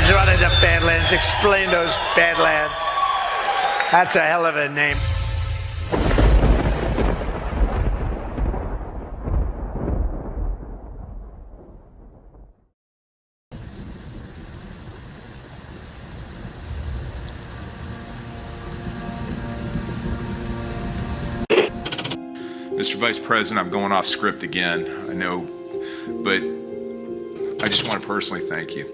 Who's running the Badlands? Explain those Badlands. That's a hell of a name. Mr. Vice President, I'm going off script again, I know, but I just want to personally thank you.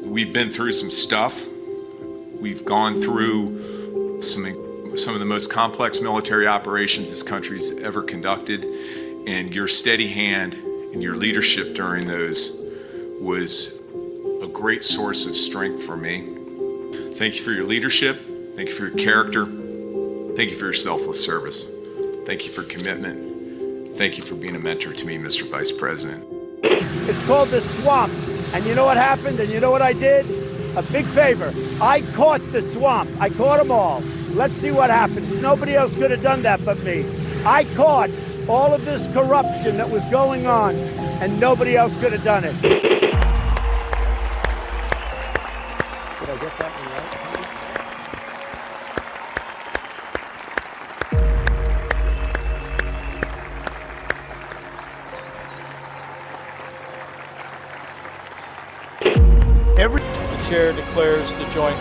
We've been through some stuff. We've gone through some of the most complex military operations this country's ever conducted, and your steady hand and your leadership during those was a great source of strength for me. Thank you for your leadership. Thank you for your character. Thank you for your selfless service. Thank you for commitment. Thank you for being a mentor to me, Mr. Vice President. It's called the swamp. And you know what happened? And you know what I did? A big favor. I caught the swamp. I caught them all. Let's see what happens. Nobody else could have done that but me. I caught all of this corruption that was going on, and nobody else could have done it. Did I get that one right? The chair declares the joint.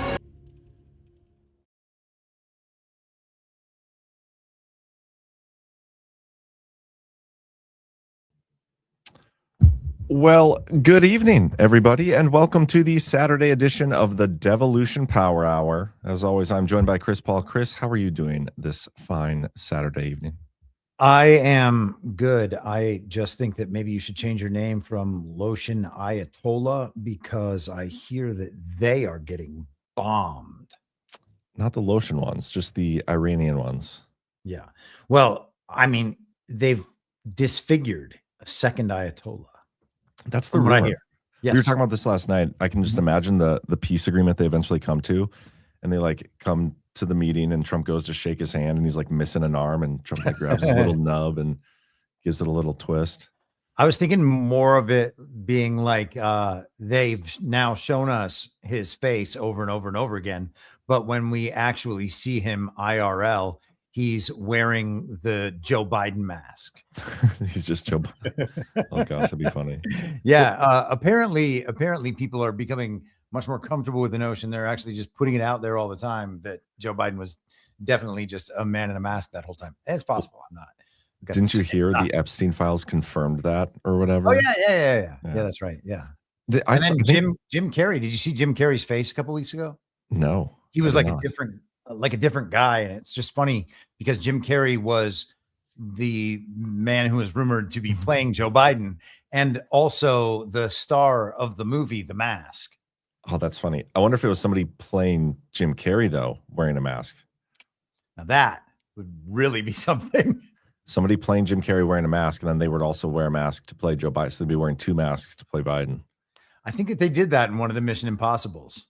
Well, good evening, everybody, and welcome to the Saturday edition of the Devolution Power Hour. As always, I'm joined by Chris Paul. Chris, how are you doing this fine Saturday evening? I am good. I just think that maybe you should change your name from Lotion Ayatollah, because I hear that they are getting bombed. Not the lotion ones, just the Iranian ones. Yeah. Well, I mean, they've disfigured a second Ayatollah. That's the From what I rumor. hear. Yes. We were talking about this last night. I can just imagine the peace agreement they eventually come to, and they like come to the meeting, and Trump goes to shake his hand, and he's like missing an arm, and Trump like grabs his little nub and gives it a little twist. I was thinking more of it being like they've now shown us his face over and over and over again, but when we actually see him IRL, he's wearing the Joe Biden mask. He's just Joe Biden. Oh gosh, that'd be funny. Yeah. Apparently people are becoming much more comfortable with the notion. They're actually just putting it out there all the time that Joe Biden was definitely just a man in a mask that whole time. It's possible. I'm not. Didn't you hear the Epstein files confirmed that or whatever? Oh yeah. That's right. Yeah. And then Jim Carrey. Did you see Jim Carrey's face a couple weeks ago? No. He was like a different guy, and it's just funny because Jim Carrey was the man who was rumored to be playing Joe Biden, and also the star of the movie The Mask. Oh, that's funny. I wonder if it was somebody playing Jim Carrey, though, wearing a mask. Now that would really be something. Somebody playing Jim Carrey wearing a mask, and then they would also wear a mask to play Joe Biden. So they'd be wearing two masks to play Biden. I think that they did that in one of the Mission Impossibles.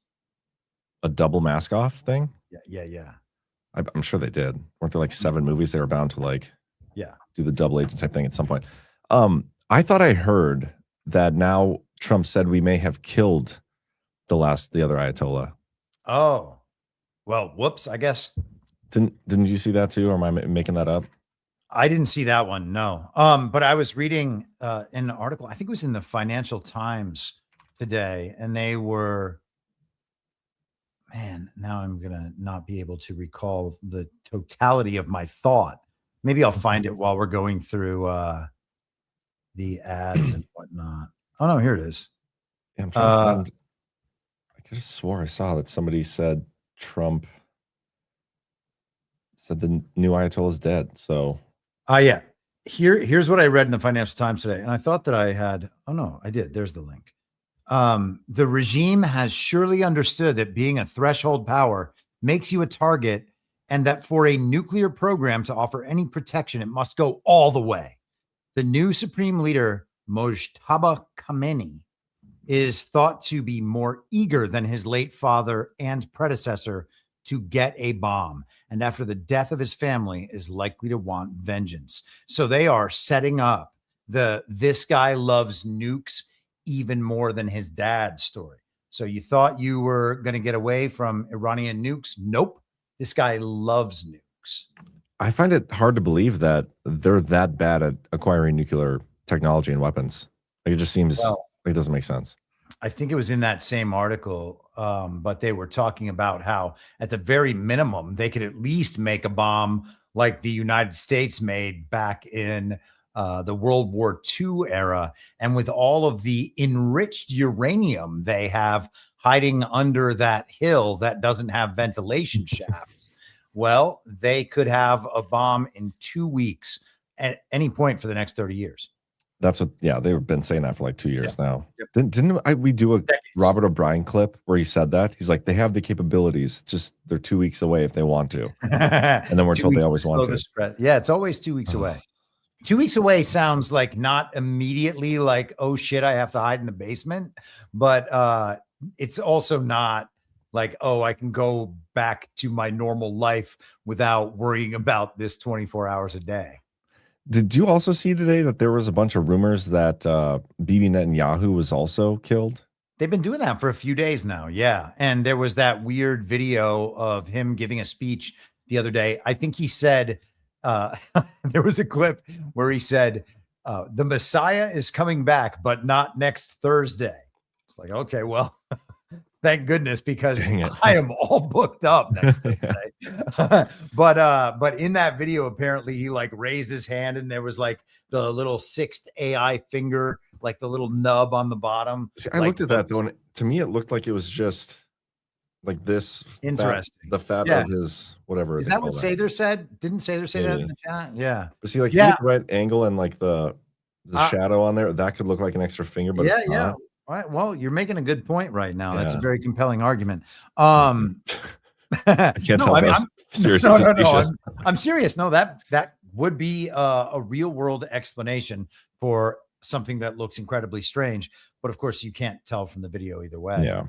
A double mask off thing? Yeah. I'm sure they did. Weren't there like 7 movies they were bound to do the double agent type thing at some point? I thought I heard that now Trump said we may have killed the other Ayatollah. Oh, well, whoops, I guess. Didn't you see that too? Or am I making that up? I didn't see that one. No. But I was reading an article, I think it was in the Financial Times today, and they were, man, now I'm going to not be able to recall the totality of my thought. Maybe I'll find it while we're going through the ads and whatnot. Oh no, here it is. Yeah, I'm trying to find. I could have swore I saw that somebody said Trump said the new Ayatollah is dead. So, yeah. Here's what I read in the Financial Times today, and I thought that I had. Oh no, I did. There's the link. The regime has surely understood that being a threshold power makes you a target, and that for a nuclear program to offer any protection, it must go all the way. The new supreme leader, Mojtaba Khamenei, is thought to be more eager than his late father and predecessor to get a bomb, and after the death of his family is likely to want vengeance. So they are setting up this guy loves nukes even more than his dad's story. So you thought you were going to get away from Iranian nukes? Nope. This guy loves nukes. I find it hard to believe that they're that bad at acquiring nuclear technology and weapons. Like, it just seems like it doesn't make sense. I think it was in that same article, but they were talking about how at the very minimum, they could at least make a bomb like the United States made back in the World War II era. And with all of the enriched uranium they have hiding under that hill that doesn't have ventilation shafts, well, they could have a bomb in 2 weeks at any point for the next 30 years. That's what, they've been saying that for like 2 years now. Yep. Didn't we do a Decades. Robert O'Brien clip where he said that? He's like, they have the capabilities, just they're 2 weeks away if they want to. And then we're told they always want to. Spread. Yeah, it's always 2 weeks away. 2 weeks away sounds like not immediately like, oh shit, I have to hide in the basement. But it's also not like, oh, I can go back to my normal life without worrying about this 24 hours a day. Did you also see today that there was a bunch of rumors that Bibi Netanyahu was also killed? They've been doing that for a few days now. Yeah. And there was that weird video of him giving a speech the other day. I think he said, there was a clip where he said, the Messiah is coming back, but not next Thursday. It's like, okay, well, thank goodness, because I am all booked up next Thursday. But in that video, apparently he like raised his hand and there was like the little sixth AI finger, like the little nub on the bottom. See, I looked at that though, and to me it looked like it was just like this. Interesting. The fat of his whatever. Is that what Sather said? Didn't Sather say that in the chat? Yeah. But see, like the right angle and like the shadow on there, that could look like an extra finger, but it's not. All right. Well, you're making a good point right now. That's a very compelling argument. I can't tell. I'm serious. I'm serious. No, that would be a real world explanation for something that looks incredibly strange. But of course, you can't tell from the video either way. Yeah.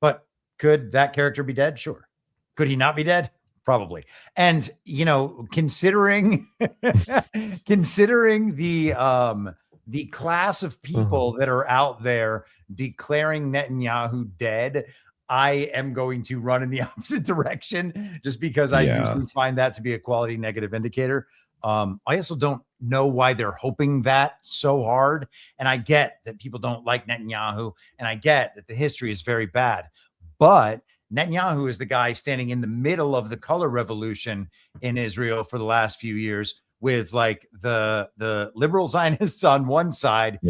But could that character be dead? Sure. Could he not be dead? Probably. And considering the class of people that are out there declaring Netanyahu dead, I am going to run in the opposite direction just because I usually find that to be a quality negative indicator. I also don't know why they're hoping that so hard. And I get that people don't like Netanyahu, and I get that the history is very bad. But Netanyahu is the guy standing in the middle of the color revolution in Israel for the last few years, with like the liberal Zionists on one side,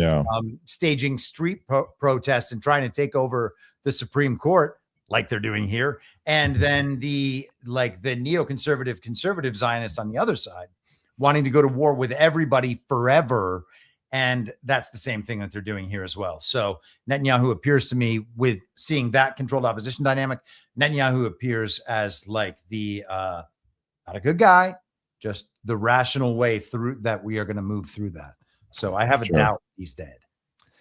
staging street protests and trying to take over the Supreme Court like they're doing here. And then the neoconservative conservative Zionists on the other side wanting to go to war with everybody forever. And that's the same thing that they're doing here as well. So Netanyahu appears to me, with seeing that controlled opposition dynamic, Netanyahu appears as like the not a good guy, just the rational way through that we are going to move through that. So I have a doubt he's dead.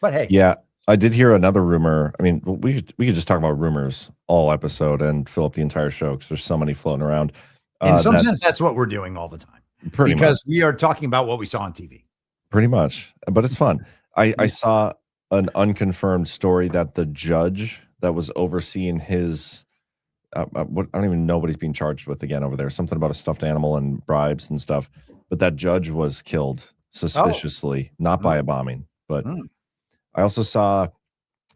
But hey. Yeah, I did hear another rumor. I mean, we could just talk about rumors all episode and fill up the entire show because there's so many floating around. In some sense, that's what we're doing all the time. Because we are talking about what we saw on TV. Pretty much. But it's fun. I saw an unconfirmed story that the judge that was overseeing his I don't even know what he's being charged with again over there. Something about a stuffed animal and bribes and stuff. But that judge was killed suspiciously, not by a bombing. But I also saw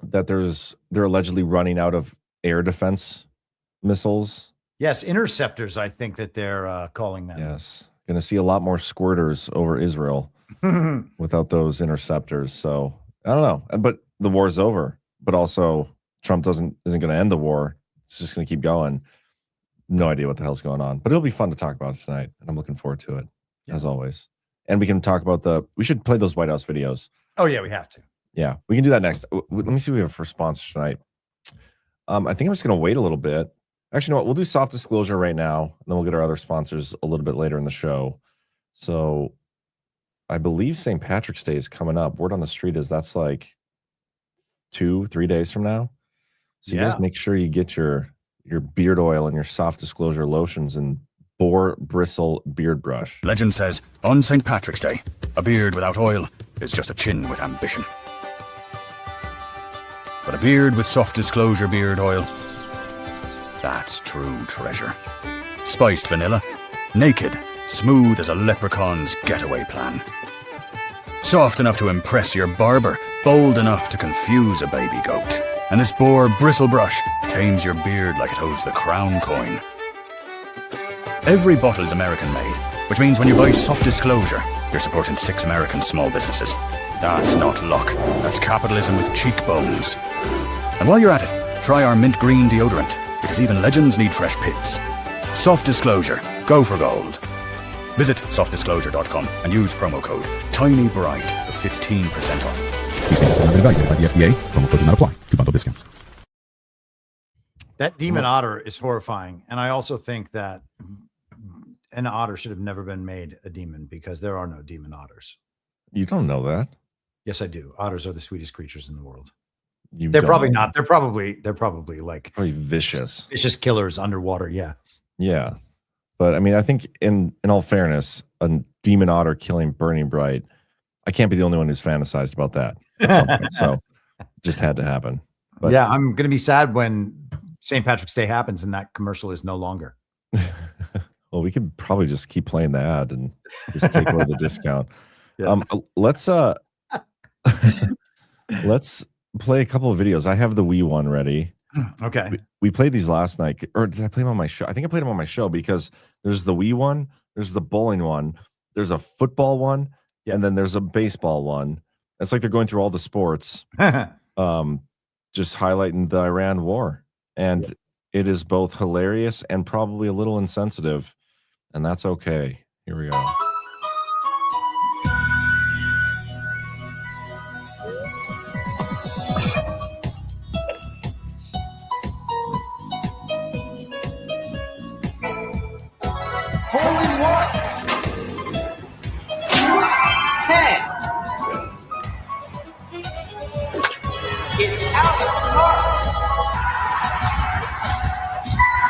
that they're allegedly running out of air defense missiles. Yes, interceptors, I think that they're calling them. Yes. Going to see a lot more squirters over Israel without those interceptors. So I don't know. But the war's over. But also Trump isn't going to end the war. It's just going to keep going. No idea what the hell's going on. But it'll be fun to talk about it tonight. And I'm looking forward to it, as always. And we can talk about we should play those White House videos. Oh, yeah, we have to. Yeah, we can do that next. Let me see what we have for sponsors tonight. I think I'm just going to wait a little bit. Actually, you know what? We'll do soft disclosure right now, and then we'll get our other sponsors a little bit later in the show. So I believe St. Patrick's Day is coming up. Word on the street is that's like 2-3 days from now. So you guys make sure you get your beard oil and your soft disclosure lotions and boar bristle beard brush. Legend says, on St. Patrick's Day, a beard without oil is just a chin with ambition. But a beard with soft disclosure beard oil, that's true treasure. Spiced vanilla, naked, smooth as a leprechaun's getaway plan. Soft enough to impress your barber, bold enough to confuse a baby goat. And this boar bristle brush tames your beard like it holds the crown coin. Every bottle is American made, which means when you buy Soft Disclosure, you're supporting 6 American small businesses. That's not luck, that's capitalism with cheekbones. And while you're at it, try our mint green deodorant, because even legends need fresh pits. Soft Disclosure, go for gold. Visit softdisclosure.com and use promo code TINYBRIGHT for 15% off. These statements are not evaluated by the FDA. Promo code does not apply to bundle discounts. That demon otter is horrifying. And I also think that an otter should have never been made a demon because there are no demon otters. You don't know that. Yes, I do. Otters are the sweetest creatures in the world. You They're don't probably know. not. They're probably like Probably vicious. vicious killers underwater. Yeah. Yeah. But I mean, I think in all fairness, a demon otter killing Burning Bright, I can't be the only one who's fantasized about that at some point. So it just had to happen. But yeah, I'm going to be sad when St. Patrick's Day happens and that commercial is no longer. well, we could probably just keep playing the ad and just take away the discount. Yeah. Let's play a couple of videos. I have the Wii one ready. Okay. We played these last night, or did I play them on my show? I think I played them on my show because there's the Wii one, there's the bowling one, there's a football one, and then there's a baseball one. It's like they're going through all the sports, just highlighting the Iran war. And it is both hilarious and probably a little insensitive, and that's okay. Here we go. Holy what? 10. It's out of the park.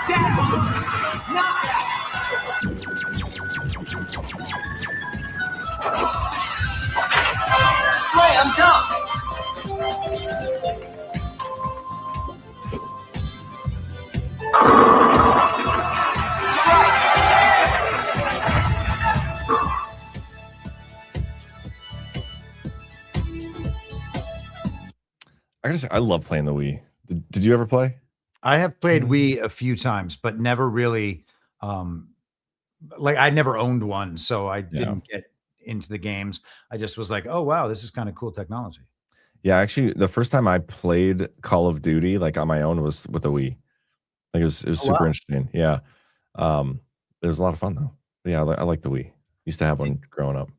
Down. Knockout. Slam dunk. I gotta say, I love playing the Wii. Did you ever play? I have played Wii a few times, but never really, like I never owned one. So I didn't get into the games. I just was like, oh, wow, this is kind of cool technology. Yeah, actually, the first time I played Call of Duty like on my own was with a Wii. Like it was super interesting. Yeah, it was a lot of fun though. But yeah, I like the Wii. Used to have one growing up.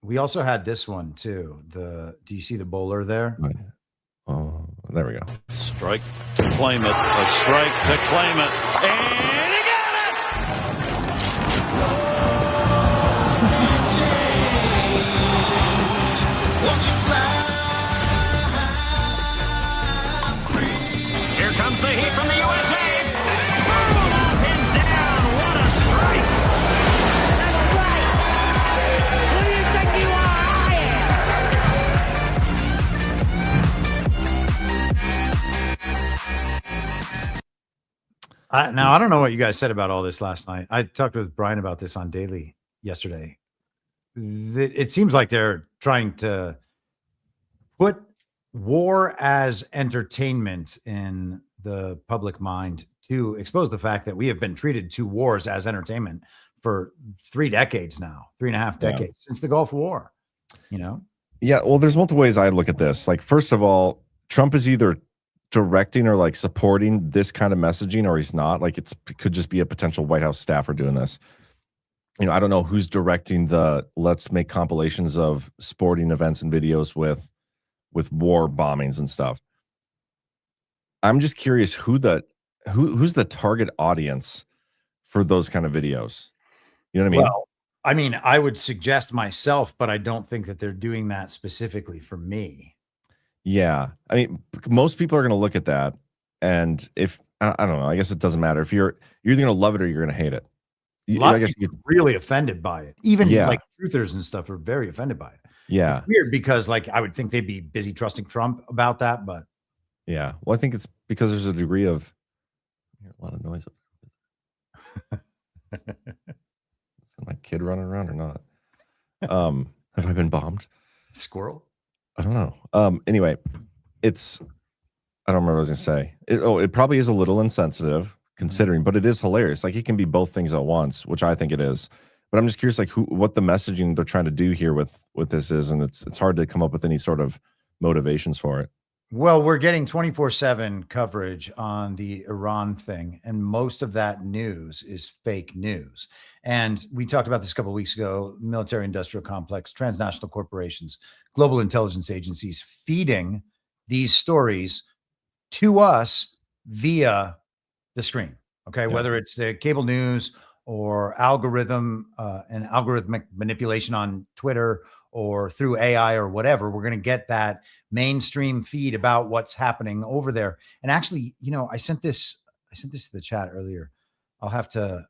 We also had this one too. Do you see the bowler there? Right. Oh, there we go. Strike to claim it. A strike to claim it. And he got it! Here comes the heat from the USA. Boom! Pins down. What a strike. That's right. Who do you think you are? I am. Now, I don't know what you guys said about all this last night. I talked with Brian about this on Daily yesterday. It seems like they're trying to put war as entertainment in the public mind to expose the fact that we have been treated to wars as entertainment for 3 decades now, 3.5 decades since the Gulf War, you know? Yeah, well, there's multiple ways I look at this. Like, first of all, Trump is either directing or like supporting this kind of messaging, or he's not. Like, it could just be a potential White House staffer doing this. You know, I don't know who's directing the let's make compilations of sporting events and videos with war bombings and stuff. I'm just curious who's the target audience for those kind of videos. You know what I mean? Well, I mean, I would suggest myself, but I don't think that they're doing that specifically for me. Yeah. I mean, most people are going to look at that, and if I don't know, I guess it doesn't matter. If you're either going to love it or you're going to hate it. I guess you're really offended by it. Even like truthers and stuff are very offended by it. Yeah. It's weird because like I would think they'd be busy trusting Trump about that, but Yeah. Well, I think it's because there's a degree of a lot of noise. Is my kid running around or not? Have I been bombed? Squirrel? I don't know. Anyway, it's I don't remember what I was gonna say. It probably is a little insensitive considering, but it is hilarious. Like it can be both things at once, which I think it is. But I'm just curious, like what the messaging they're trying to do here with this is, and it's hard to come up with any sort of motivations for it. Well, we're getting 24/7 coverage on the Iran thing, and most of that news is fake news. And we talked about this a couple of weeks ago, military industrial complex, transnational corporations, global intelligence agencies feeding these stories to us via the screen. Okay. Yeah. Whether it's the cable news or and algorithmic manipulation on Twitter or through AI or whatever, we're going to get that mainstream feed about what's happening over there. And actually, I sent this to the chat earlier. I'll have to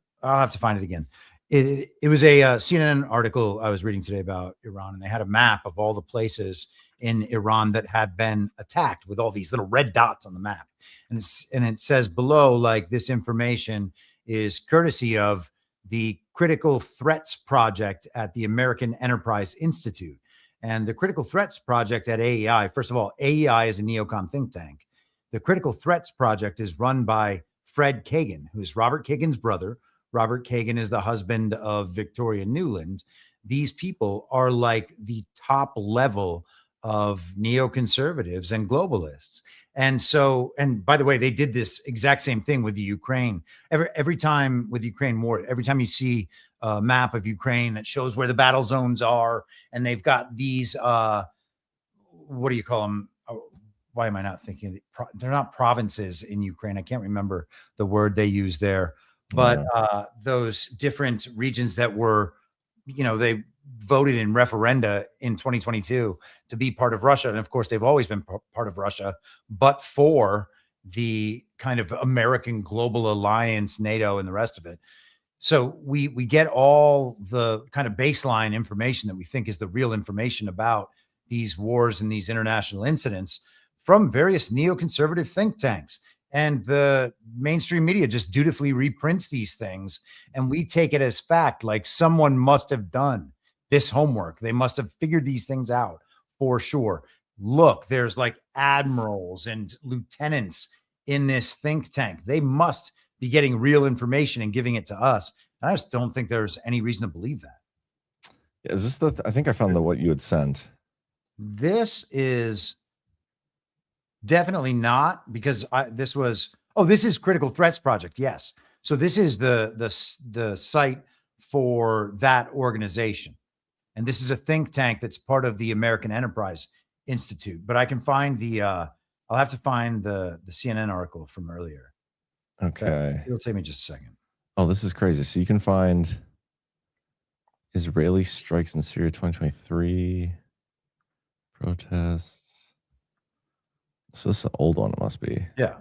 find it again. It was a CNN article I was reading today about Iran, and they had a map of all the places in Iran that had been attacked with all these little red dots on the map. And it says below, like, this information is courtesy of the Critical Threats Project at the American Enterprise Institute. And the Critical Threats Project at AEI, first of all, AEI is a neocon think tank. The Critical Threats Project is run by Fred Kagan, who's Robert Kagan's brother. Robert Kagan is the husband of Victoria Nuland. These people are like the top level of neoconservatives and globalists. And so, and by the way, they did this exact same thing with the Ukraine. Every time with the Ukraine war, every time you see a map of Ukraine that shows where the battle zones are, and they've got these, what do you call them? Why am I not thinking? They're not provinces in Ukraine. I can't remember the word they use there, but those different regions that were, they voted in referenda in 2022 to be part of Russia. And of course, they've always been part of Russia, but for the kind of American global alliance, NATO, and the rest of it. So we get all the kind of baseline information that we think is the real information about these wars and these international incidents from various neoconservative think tanks. And the mainstream media just dutifully reprints these things, and we take it as fact, like someone must have done this homework. They must have figured these things out for sure. Look, there's like admirals and lieutenants in this think tank. They must be getting real information and giving it to us. And I just don't think there's any reason to believe that. Is this I think I found what you had sent. This is definitely not, because this is Critical Threats Project. Yes. So this is the site for that organization. And this is a think tank that's part of the American Enterprise Institute. But I can find I'll have to find the CNN article from earlier. Okay. It'll take me just a second. Oh, this is crazy. So you can find Israeli strikes in Syria 2023 protests. So this is an old one, it must be. Yeah.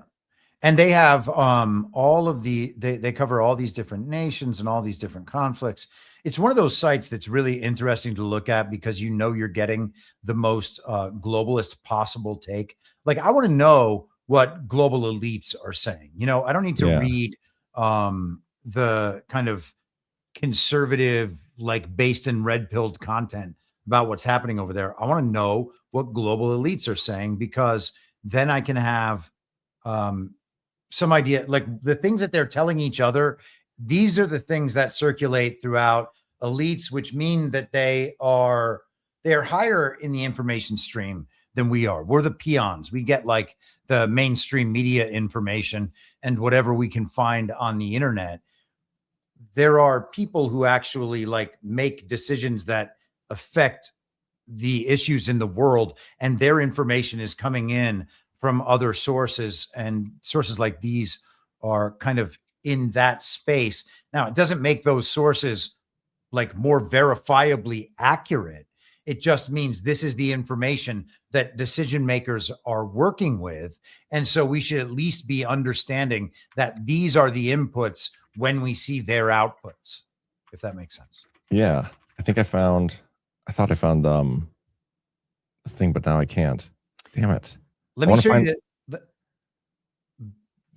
And they have all of they cover all these different nations and all these different conflicts. It's one of those sites that's really interesting to look at because you're getting the most globalist possible take. Like, I want to know what global elites are saying. I don't need to read the kind of conservative, like based in red-pilled content about what's happening over there. I want to know what global elites are saying, because then I can have some idea, like the things that they're telling each other. These are the things that circulate throughout elites, which mean that they are higher in the information stream than we are. We're the peons. We get like the mainstream media information and whatever we can find on the internet. There are people who actually like make decisions that affect the issues in the world, and their information is coming in from other sources, and sources like these are kind of in that space. Now, it doesn't make those sources like more verifiably accurate. It just means this is the information that decision makers are working with. And so we should at least be understanding that these are the inputs when we see their outputs, if that makes sense. Yeah. I thought I found the thing, but now I can't. Damn it. Let me show you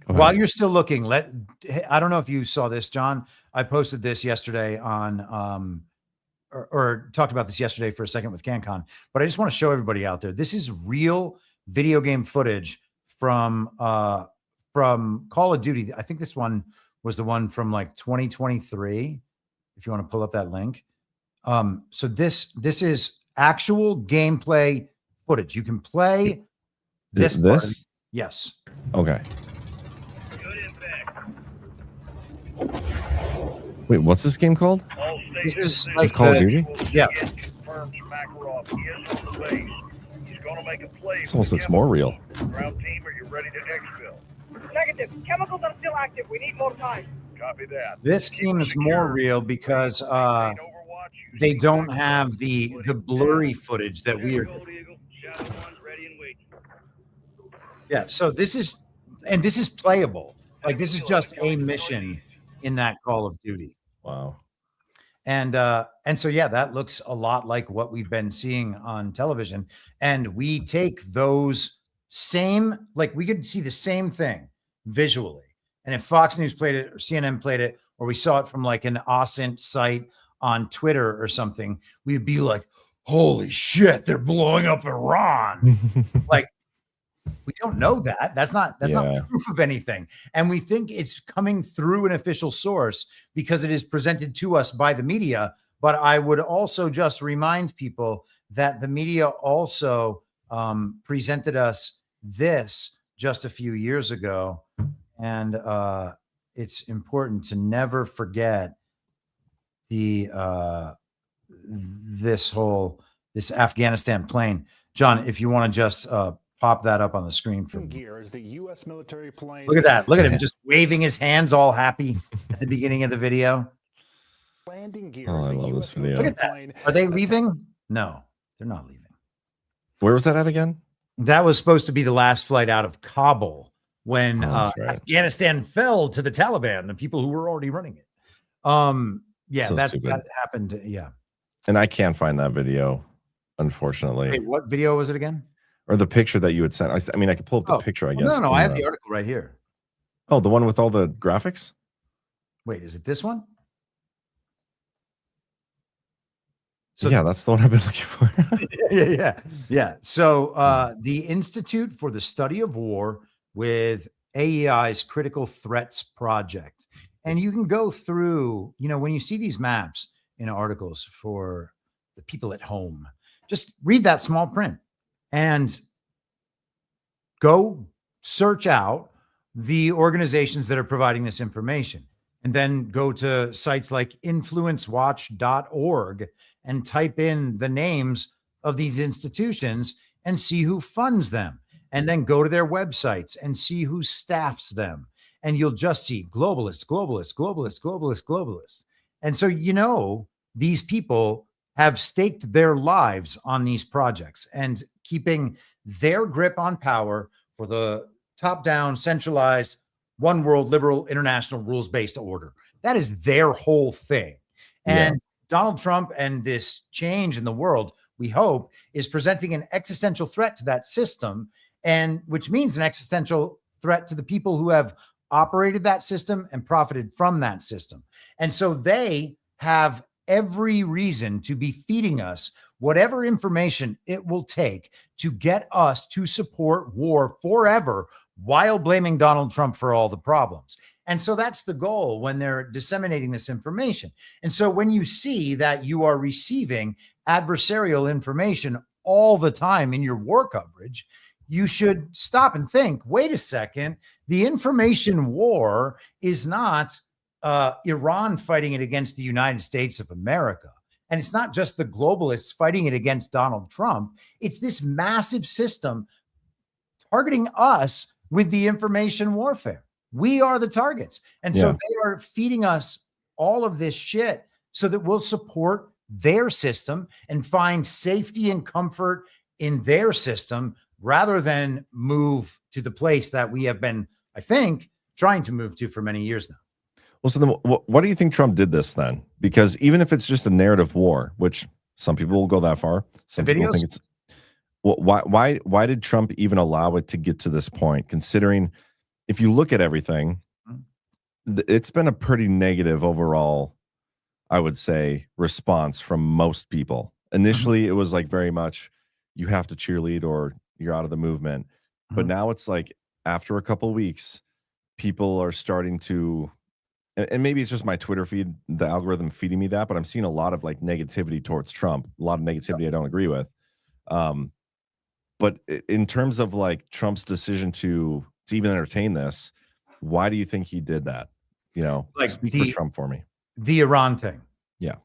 While you're still looking, I don't know if you saw this, John. I posted this yesterday on or talked about this yesterday for a second with CanCon, but I just want to show everybody out there. This is real video game footage from Call of Duty. I think this one was the one from like 2023. If you want to pull up that link. So this is actual gameplay footage. You can play this. Yes. Okay. Wait, what's this game called? This is It's like Call of Duty? Yeah. This almost looks more real. Ground team, are you ready to exfil? Negative. Chemicals are still active. We need more time. Copy that. This team is more real because they don't have the blurry footage that we are. Yeah, so this is playable. Like this is just a mission in that Call of Duty. Wow. And so yeah, that looks a lot like what we've been seeing on television. And we take those same, like we could see the same thing visually. And if Fox News played it or CNN played it, or we saw it from like an OSINT site on Twitter or something, we'd be like, holy shit, they're blowing up Iran. Like, we don't know that. That's not proof of anything. And we think it's coming through an official source because it is presented to us by the media. But I would also just remind people that the media also presented us this just a few years ago. And it's important to never forget this Afghanistan plane. John, if you want to just pop that up on the screen for me. Gear is the U.S. military plane. Look at that. Look at him just waving his hands all happy at the beginning of the video. Landing gear Oh, is I the love U.S. this video. Look at that. Are they leaving? No, they're not leaving. Where was that at again? That was supposed to be the last flight out of Kabul when that's right. Afghanistan fell to the Taliban, the people who were already running it. Yeah, So that stupid. happened. Yeah. And I can't find that video, unfortunately. Wait, what video was it again? Or the picture that you had sent. I mean, I could pull up the picture, I guess. No, I have the article right here. Oh, the one with all the graphics? Wait, is it this one? So yeah, that's the one I've been looking for. yeah. So the Institute for the Study of War with AEI's Critical Threats Project. And you can go through, when you see these maps in articles for the people at home, just read that small print and go search out the organizations that are providing this information. And then go to sites like influencewatch.org and type in the names of these institutions and see who funds them. And then go to their websites and see who staffs them. And you'll just see globalist, globalist, globalist, globalist, globalist. And so, these people have staked their lives on these projects and keeping their grip on power for the top-down, centralized, one world, liberal, international, rules-based order. That is their whole thing. And Donald Trump and this change in the world, we hope, is presenting an existential threat to that system, and which means an existential threat to the people who have operated that system and profited from that system. And so they have every reason to be feeding us whatever information it will take to get us to support war forever while blaming Donald Trump for all the problems. And so that's the goal when they're disseminating this information. And so when you see that you are receiving adversarial information all the time in your war coverage, you should stop and think, wait a second, the information war is not Iran fighting it against the United States of America. And it's not just the globalists fighting it against Donald Trump. It's this massive system targeting us with the information warfare. We are the targets. And so they are feeding us all of this shit so that we'll support their system and find safety and comfort in their system rather than move to the place that we have been, I think, trying to move to for many years now. Well, so then what do you think Trump did this then? Because even if it's just a narrative war, which some people will go that far, some people think it's, well, why did Trump even allow it to get to this point, considering if you look at everything, it's been a pretty negative overall, I would say, response from most people. Initially, it was like very much you have to cheerlead or you're out of the movement. But now it's like after a couple weeks, people are starting to, and maybe it's just my Twitter feed, the algorithm feeding me that, but I'm seeing a lot of like negativity towards Trump, a lot of negativity I don't agree with. But in terms of like Trump's decision to even entertain this, why do you think he did that? You know, Like speak for Trump for me. The Iran thing. Yeah.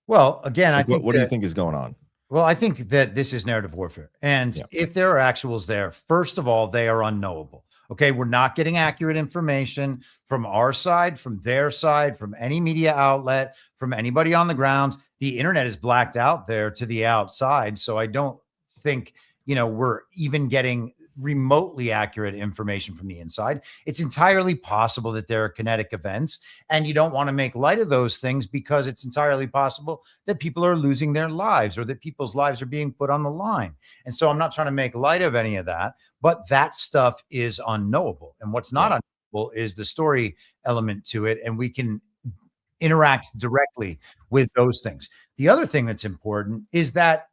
Well, again, Like, I think what do you think is going on? Well, I think that this is narrative warfare. And if there are actuals there, first of all, they are unknowable. Okay. We're not getting accurate information from our side, from their side, from any media outlet, from anybody on the ground. The internet is blacked out there to the outside. So I don't think, we're even getting remotely accurate information from the inside. It's entirely possible that there are kinetic events, and you don't want to make light of those things because it's entirely possible that people are losing their lives or that people's lives are being put on the line. And so I'm not trying to make light of any of that, but that stuff is unknowable. And what's not unknowable is the story element to it. And we can interact directly with those things. The other thing that's important is that,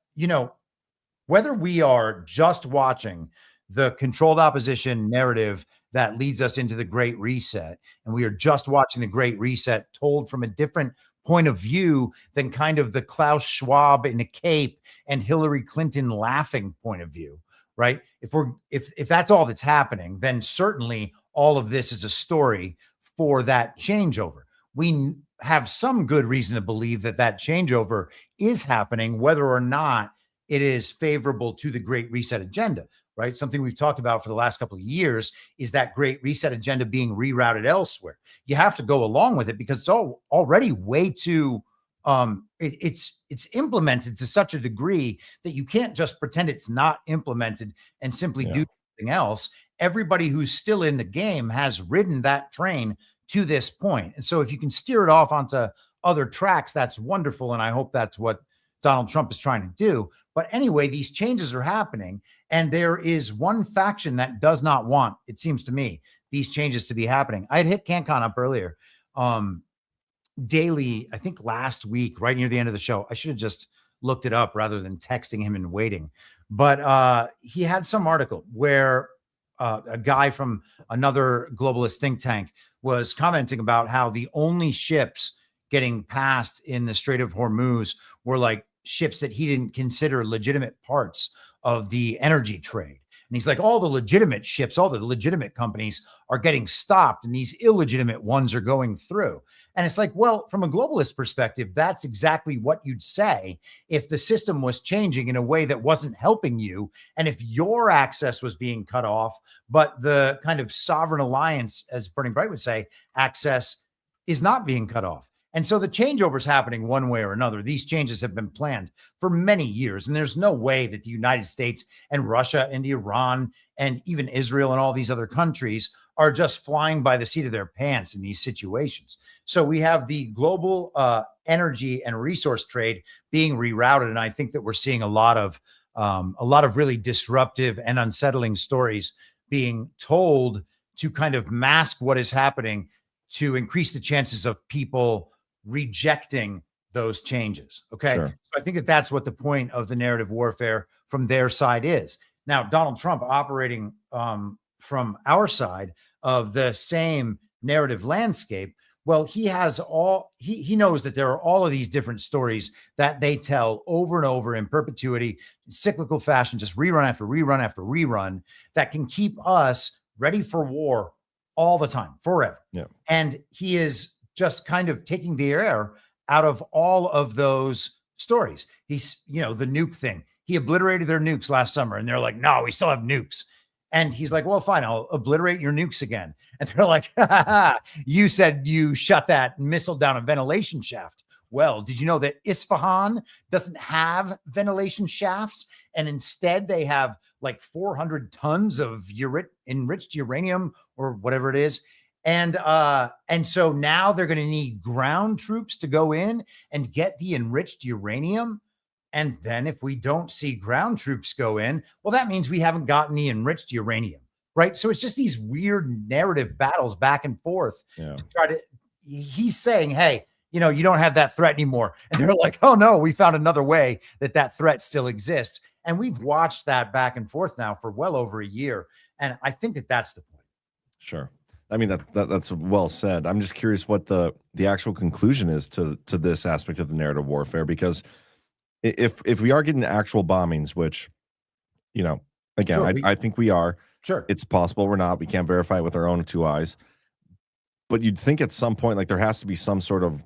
whether we are just watching the controlled opposition narrative that leads us into the Great Reset, and we are just watching the Great Reset told from a different point of view than kind of the Klaus Schwab in a cape and Hillary Clinton laughing point of view, right? If that's all that's happening, then certainly all of this is a story for that changeover. We have some good reason to believe that that changeover is happening, whether or not it is favorable to the Great Reset agenda, right? Something we've talked about for the last couple of years is that Great Reset agenda being rerouted elsewhere. You have to go along with it because it's already way too, it's implemented to such a degree that you can't just pretend it's not implemented and simply do something else. Everybody who's still in the game has ridden that train to this point. And so if you can steer it off onto other tracks, that's wonderful. And I hope that's what Donald Trump is trying to do. But anyway, these changes are happening. And there is one faction that does not want, it seems to me, these changes to be happening. I had hit CanCon up earlier, daily, I think last week, right near the end of the show. I should have just looked it up rather than texting him and waiting. But he had some article where a guy from another globalist think tank was commenting about how the only ships getting past in the Strait of Hormuz were like ships that he didn't consider legitimate parts of the energy trade. And he's like, all the legitimate ships, all the legitimate companies are getting stopped and these illegitimate ones are going through. And it's like, well, from a globalist perspective, that's exactly what you'd say if the system was changing in a way that wasn't helping you. And if your access was being cut off, but the kind of sovereign alliance, as Burning Bright would say, access is not being cut off. And so the changeover is happening one way or another. These changes have been planned for many years. And there's no way that the United States and Russia and Iran and even Israel and all these other countries are just flying by the seat of their pants in these situations. So we have the global energy and resource trade being rerouted. And I think that we're seeing a lot of really disruptive and unsettling stories being told to kind of mask what is happening to increase the chances of people rejecting those changes. Okay. Sure. So I think that that's what the point of the narrative warfare from their side is. Now, Donald Trump operating from our side of the same narrative landscape. Well, he has he knows that there are all of these different stories that they tell over and over in perpetuity, cyclical fashion, just rerun after rerun after rerun that can keep us ready for war all the time, forever. Yeah. And he is just kind of taking the air out of all of those stories. He's, the nuke thing. He obliterated their nukes last summer and they're like, no, we still have nukes. And he's like, well, fine, I'll obliterate your nukes again. And they're like, you said you shut that missile down a ventilation shaft. Well, did you know that Isfahan doesn't have ventilation shafts? And instead they have like 400 tons of enriched uranium or whatever it is. And so now they're going to need ground troops to go in and get the enriched uranium. And then if we don't see ground troops go in, well, that means we haven't gotten the enriched uranium, right? So it's just these weird narrative battles back and forth Yeah. to try to, he's saying, hey, you don't have that threat anymore. And they're like, oh no, we found another way that threat still exists. And we've watched that back and forth now for well over a year. And I think that's the point. Sure. I mean, that's well said. I'm just curious what the actual conclusion is to this aspect of the narrative warfare, because if we are getting actual bombings, which, again, Sure, I think we are. Sure. It's possible we're not. We can't verify it with our own two eyes. But you'd think at some point, like, there has to be some sort of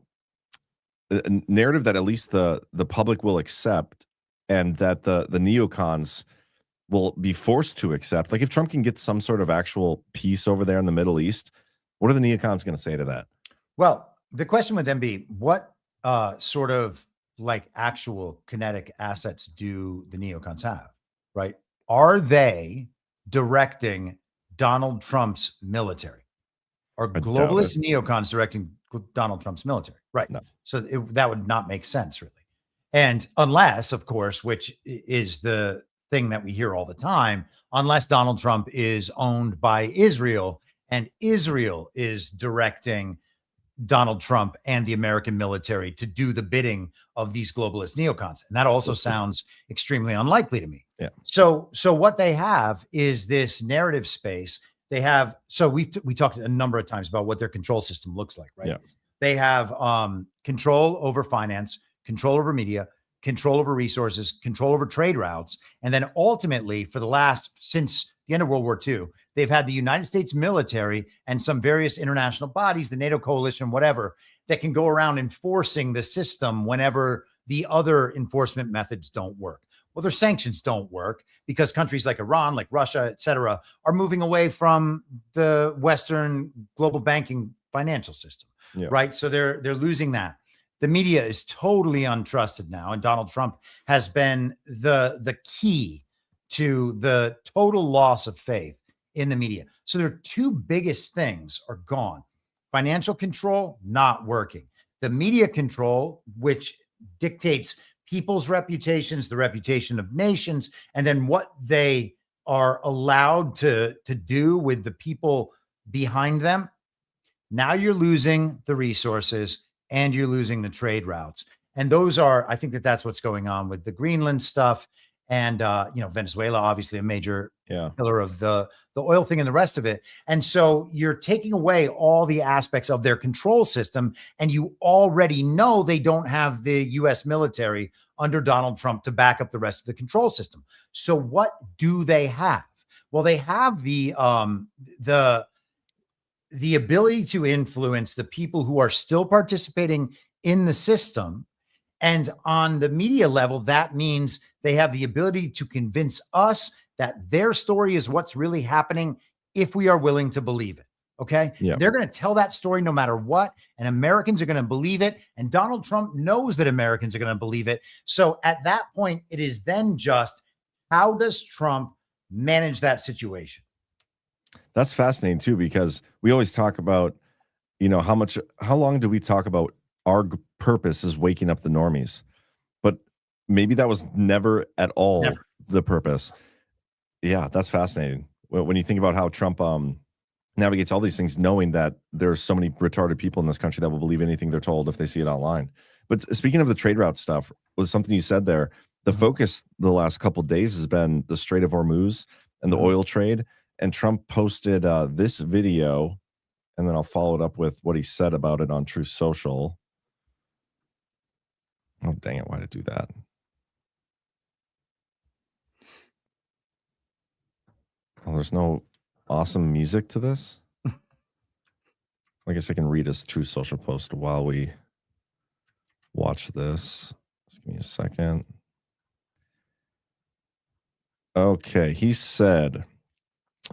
a narrative that at least the public will accept, and that the neocons will be forced to accept. Like, if Trump can get some sort of actual peace over there in the Middle East, what are the neocons going to say to that? Well, the question would then be, what sort of like actual kinetic assets do the neocons have, right? Are they directing Donald Trump's military? Are globalist neocons directing Donald Trump's military? Right. No. So that would not make sense, really. And unless, of course, which is the thing that we hear all the time, unless Donald Trump is owned by Israel and Israel is directing Donald Trump and the American military to do the bidding of these globalist neocons. And that also sounds extremely unlikely to me. Yeah. So what they have is this narrative space. They have, so we talked a number of times about what their control system looks like, right? Yeah. They have control over finance, control over media, control over resources, control over trade routes. And then ultimately, since the end of World War II, they've had the United States military and some various international bodies, the NATO coalition, whatever, that can go around enforcing the system whenever the other enforcement methods don't work. Well, their sanctions don't work because countries like Iran, like Russia, et cetera, are moving away from the Western global banking financial system, right? So they're losing that. The media is totally untrusted now, and Donald Trump has been the key to the total loss of faith in the media. So their two biggest things are gone. Financial control, not working. The media control, which dictates people's reputations, the reputation of nations, and then what they are allowed to do with the people behind them. Now you're losing the resources and you're losing the trade routes. And those are, I think that's what's going on with the Greenland stuff. And, Venezuela, obviously a major pillar of the oil thing and the rest of it. And so you're taking away all the aspects of their control system. And you already know they don't have the U.S. military under Donald Trump to back up the rest of the control system. So what do they have? Well, they have the ability to influence the people who are still participating in the system. And on the media level, that means they have the ability to convince us that their story is what's really happening if we are willing to believe it. Okay. Yeah. They're going to tell that story no matter what. And Americans are going to believe it. And Donald Trump knows that Americans are going to believe it. So at that point, it is then just, how does Trump manage that situation? That's fascinating too, because we always talk about, how long do we talk about our purpose is waking up the normies? But maybe that was never at all the purpose. Yeah, that's fascinating. When you think about how Trump navigates all these things, knowing that there's so many retarded people in this country that will believe anything they're told if they see it online. But speaking of the trade route stuff, was something you said there. The focus the last couple of days has been the Strait of Hormuz and the oil trade. And Trump posted this video, and then I'll follow it up with what he said about it on Truth Social. Oh, dang it. Why did I do that? Oh, there's no awesome music to this. I guess I can read his Truth Social post while we watch this. Just give me a second. Okay, he said,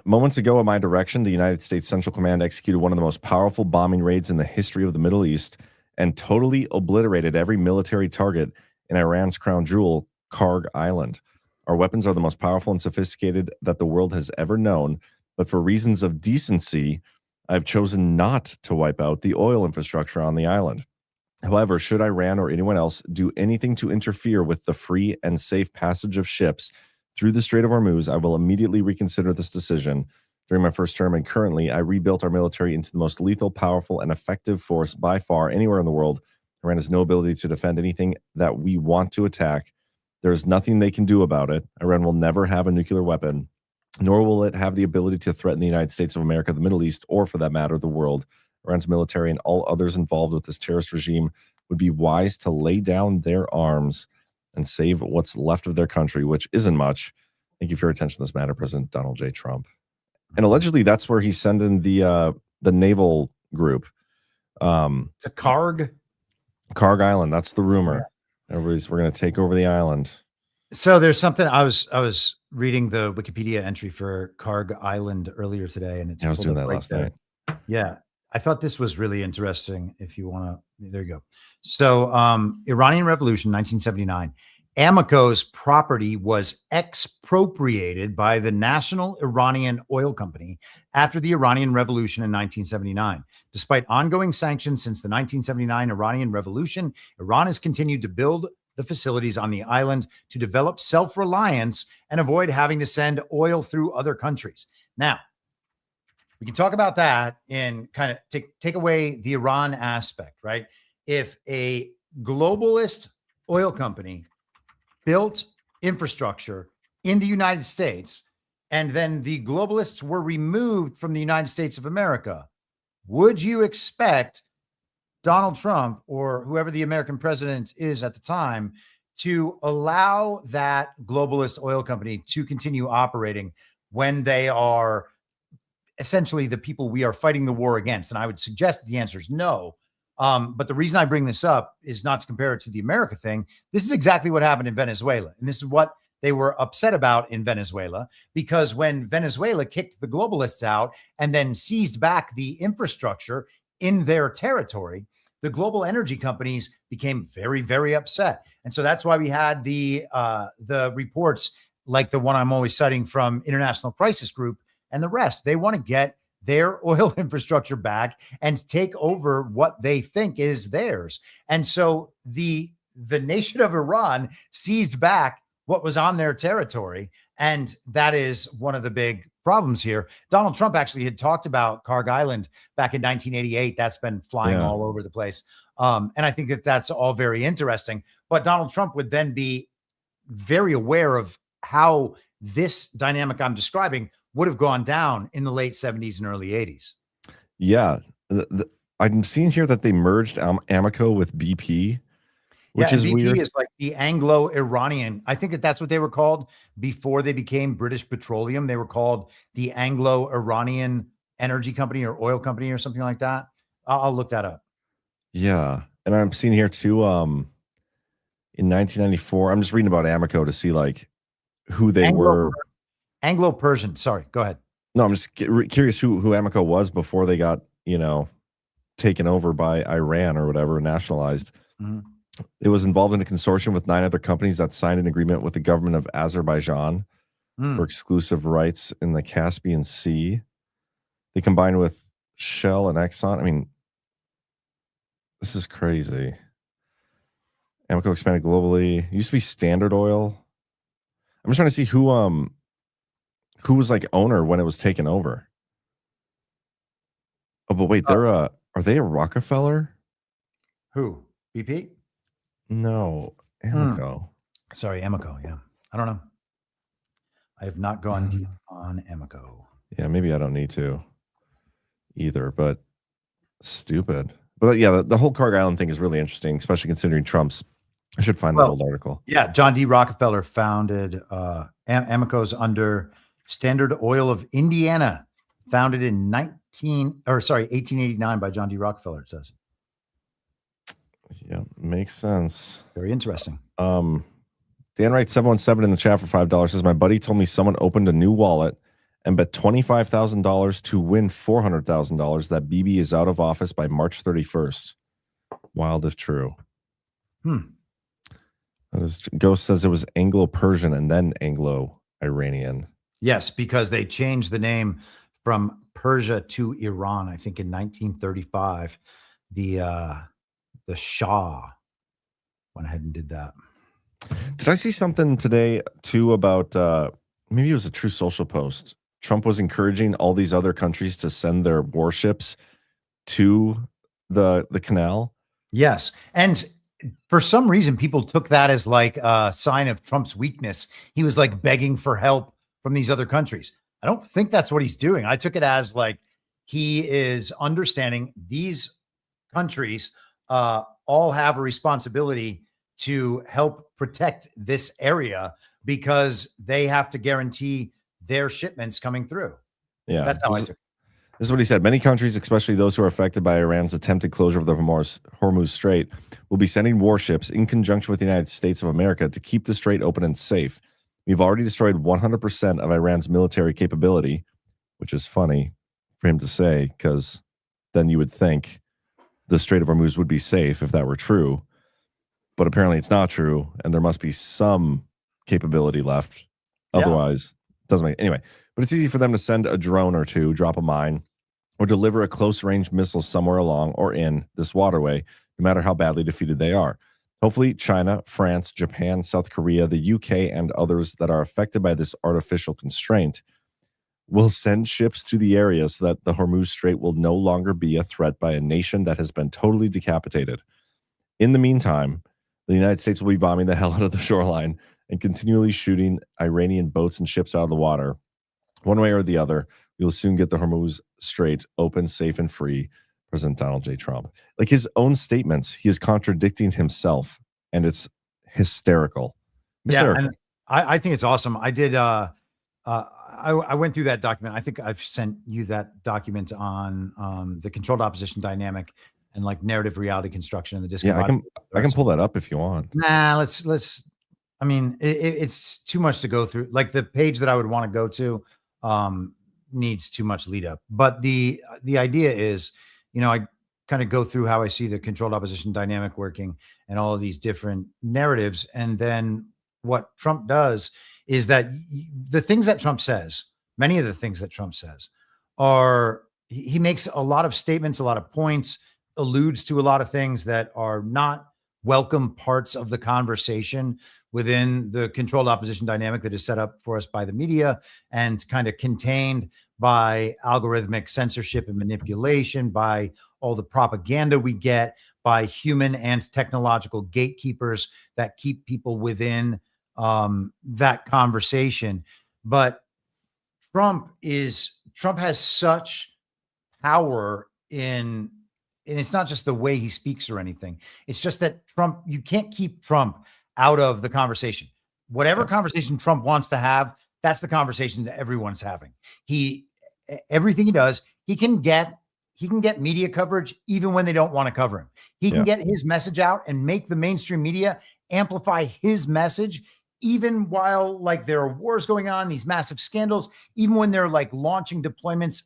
moments ago in my direction, the United States Central Command executed one of the most powerful bombing raids in the history of the Middle East and totally obliterated every military target in Iran's crown jewel, Karg Island. Our weapons are the most powerful and sophisticated that the world has ever known, but for reasons of decency, I've chosen not to wipe out the oil infrastructure on the island. However, should Iran or anyone else do anything to interfere with the free and safe passage of ships through the Strait of Hormuz, I will immediately reconsider this decision during my first term, and currently I rebuilt our military into the most lethal, powerful, and effective force by far anywhere in the world. Iran has no ability to defend anything that we want to attack. There's nothing they can do about it. Iran will never have a nuclear weapon, nor will it have the ability to threaten the United States of America, the Middle East, or for that matter, the world. Iran's military and all others involved with this terrorist regime would be wise to lay down their arms and save what's left of their country, which isn't much. Thank you for your attention to this matter, President Donald J. Trump. And allegedly, that's where he's sending the naval group. To Karg Island. That's the rumor. We're going to take over the island. So there's something I was reading the Wikipedia entry for Karg Island earlier today, and it's I was doing that last night. Yeah, I thought this was really interesting. If you want to, there you go. So Iranian Revolution, 1979. Amoco's property was expropriated by the National Iranian Oil Company after the Iranian Revolution in 1979. Despite ongoing sanctions since the 1979 Iranian Revolution, Iran has continued to build the facilities on the island to develop self-reliance and avoid having to send oil through other countries. Now, we can talk about that and kind of take away the Iran aspect, right? If a globalist oil company built infrastructure in the United States, and then the globalists were removed from the United States of America, would you expect Donald Trump or whoever the American president is at the time to allow that globalist oil company to continue operating when they are essentially the people we are fighting the war against? And I would suggest that the answer is no. But the reason I bring this up is not to compare it to the America thing. This is exactly what happened in Venezuela. And this is what they were upset about in Venezuela, because when Venezuela kicked the globalists out and then seized back the infrastructure in their territory, the global energy companies became very, very upset. And so that's why we had the reports like the one I'm always citing from International Crisis Group and the rest. They want to get their oil infrastructure back and take over what they think is theirs. And so the nation of Iran seized back what was on their territory. And that is one of the big problems here. Donald Trump actually had talked about Karg Island back in 1988. That's been flying all over the place. And I think that that's all very interesting. But Donald Trump would then be very aware of how this dynamic I'm describing would have gone down in the late 70s and early 80s. Yeah. I'm seeing here that they merged Amoco with BP, which is BP weird. is like the Anglo-Iranian. I think that's what they were called before they became British Petroleum. They were called the Anglo-Iranian Energy Company or Oil Company or something like that. I'll look that up. Yeah. And I'm seeing here too, in 1994, I'm just reading about Amoco to see like who they were. Anglo-Persian. Sorry, go ahead. No, I'm just curious who Amoco was before they got, taken over by Iran or whatever, nationalized. Mm-hmm. It was involved in a consortium with 9 other companies that signed an agreement with the government of Azerbaijan for exclusive rights in the Caspian Sea. They combined with Shell and Exxon. I mean, this is crazy. Amoco expanded globally. It used to be Standard Oil. I'm just trying to see who was like owner when it was taken over. Oh, but wait, are they a Rockefeller? Who? BP? No, Amoco. Sorry, Amoco. Yeah, I don't know. I have not gone deep on Amoco. Yeah, maybe I don't need to either, but stupid. But yeah, the whole Karg Island thing is really interesting, especially considering Trump's. I should find that old article. Yeah, John D. Rockefeller founded Amoco's under Standard Oil of Indiana, founded in 1889 by John D. Rockefeller, it says. Yeah, makes sense. Very interesting. Dan Wright 717 in the chat for $5 says, my buddy told me someone opened a new wallet and bet $25,000 to win $400,000 that BB is out of office by March 31st. Wild if true. That is, Ghost says it was Anglo-Persian and then Anglo-Iranian. Yes, because they changed the name from Persia to Iran, I think in 1935. The Shah went ahead and did that. Did I see something today too about maybe it was a True Social post Trump was encouraging all these other countries to send their warships to the canal? Yes. And for some reason, people took that as like a sign of Trump's weakness. He was like begging for help from these other countries. I don't think that's what he's doing. I took it as like he is understanding these countries all have a responsibility to help protect this area because they have to guarantee their shipments coming through. Yeah. That's how I took it. This is what he said. Many countries, especially those who are affected by Iran's attempted closure of the Hormuz Strait, will be sending warships in conjunction with the United States of America to keep the strait open and safe. We've already destroyed 100% of Iran's military capability, which is funny for him to say, because then you would think the Strait of Hormuz would be safe if that were true. But apparently it's not true, and there must be some capability left. Otherwise, it doesn't make anyway. But it's easy for them to send a drone or two, drop a mine, or deliver a close-range missile somewhere along or in this waterway, no matter how badly defeated they are. Hopefully, China, France, Japan, South Korea, the UK, and others that are affected by this artificial constraint will send ships to the area so that the Hormuz Strait will no longer be a threat by a nation that has been totally decapitated. In the meantime, the United States will be bombing the hell out of the shoreline and continually shooting Iranian boats and ships out of the water. One way or the other, we will soon get the Hormuz Strait open, safe, and free. President Donald J. Trump. Like his own statements, he is contradicting himself, and it's hysterical. Yeah, and I think it's awesome. I did. I went through that document. I think I've sent you that document on the controlled opposition dynamic and like narrative reality construction and the discombobulated. Yeah, I can pull that up if you want. Nah, let's. I mean, it's too much to go through. Like the page that I would want to go to needs too much lead up. But the idea is, I kind of go through how I see the controlled opposition dynamic working and all of these different narratives. And then what Trump does is that the things that Trump says, many of the things that Trump says are, he makes a lot of statements, a lot of points, alludes to a lot of things that are not welcome parts of the conversation within the controlled opposition dynamic that is set up for us by the media and kind of contained by algorithmic censorship and manipulation, by all the propaganda we get, by human and technological gatekeepers that keep people within that conversation. But Trump has such power and it's not just the way he speaks or anything. It's just that Trump, you can't keep Trump out of the conversation. Whatever conversation Trump wants to have, that's the conversation that everyone's having. Everything he does, he can get media coverage even when they don't want to cover him. He can get his message out and make the mainstream media amplify his message, even while like there are wars going on, these massive scandals, even when they're like launching deployments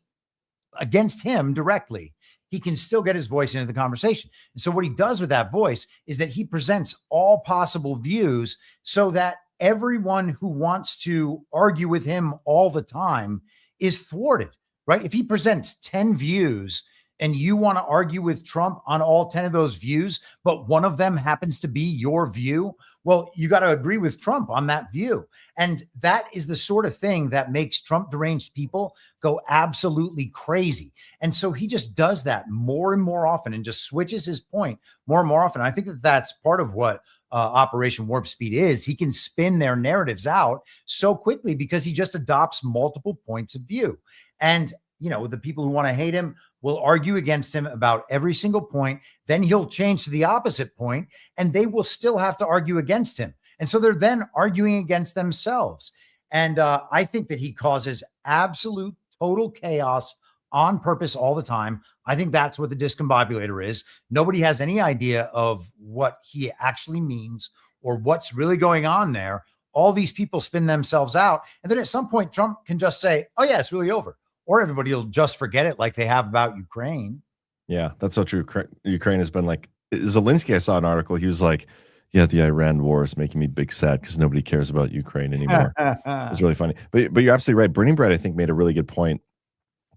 against him directly, he can still get his voice into the conversation. And so what he does with that voice is that he presents all possible views so that everyone who wants to argue with him all the time is thwarted, right? If he presents 10 views and you want to argue with Trump on all 10 of those views, but one of them happens to be your view, well, you got to agree with Trump on that view. And that is the sort of thing that makes Trump deranged people go absolutely crazy. And so he just does that more and more often and just switches his point more and more often. I think that that's part of what Operation Warp Speed is. He can spin their narratives out so quickly because he just adopts multiple points of view. And, the people who want to hate him will argue against him about every single point. Then he'll change to the opposite point and they will still have to argue against him. And so they're then arguing against themselves. And I think that he causes absolute total chaos on purpose all the time. I think that's what the discombobulator is. Nobody has any idea of what he actually means or what's really going on there. All these people spin themselves out. And then at some point, Trump can just say, oh yeah, it's really over. Or everybody will just forget it like they have about Ukraine. Yeah, that's so true. Ukraine has been like, Zelensky, I saw an article. He was like, yeah, the Iran war is making me big sad because nobody cares about Ukraine anymore. It's really funny. But you're absolutely right. Burning Bread, I think, made a really good point.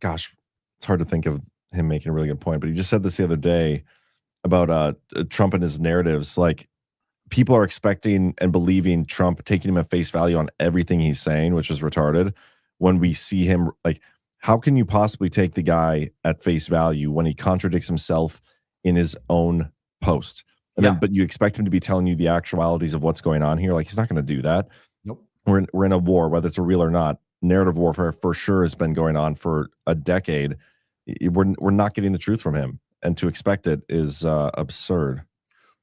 Gosh, it's hard to think of him making a really good point. But he just said this the other day about Trump and his narratives. Like, people are expecting and believing Trump, taking him at face value on everything he's saying, which is retarded. when we see him. Like, how can you possibly take the guy at face value when he contradicts himself in his own post? And then, but you expect him to be telling you the actualities of what's going on here. Like, he's not going to do that. Nope. We're in a war, whether it's real or not. Narrative warfare for sure has been going on for a decade. We're not getting the truth from him, and to expect it is absurd.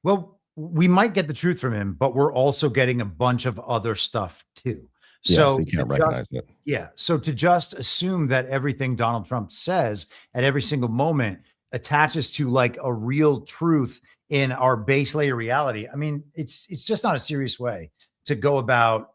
Well, we might get the truth from him, but we're also getting a bunch of other stuff too. So you can't recognize it. Yeah. So to just assume that everything Donald Trump says at every single moment attaches to like a real truth in our base layer reality. I mean, it's just not a serious way to go about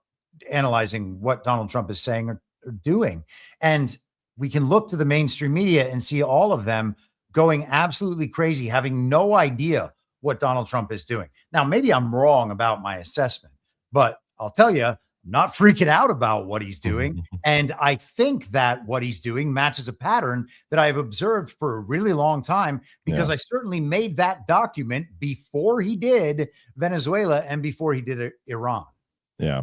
analyzing what Donald Trump is saying or doing. And we can look to the mainstream media and see all of them going absolutely crazy, having no idea what Donald Trump is doing. Now, maybe I'm wrong about my assessment, but I'll tell you, I'm not freaking out about what he's doing. And I think that what he's doing matches a pattern that I've observed for a really long time, because I certainly made that document before he did Venezuela and before he did Iran. Yeah.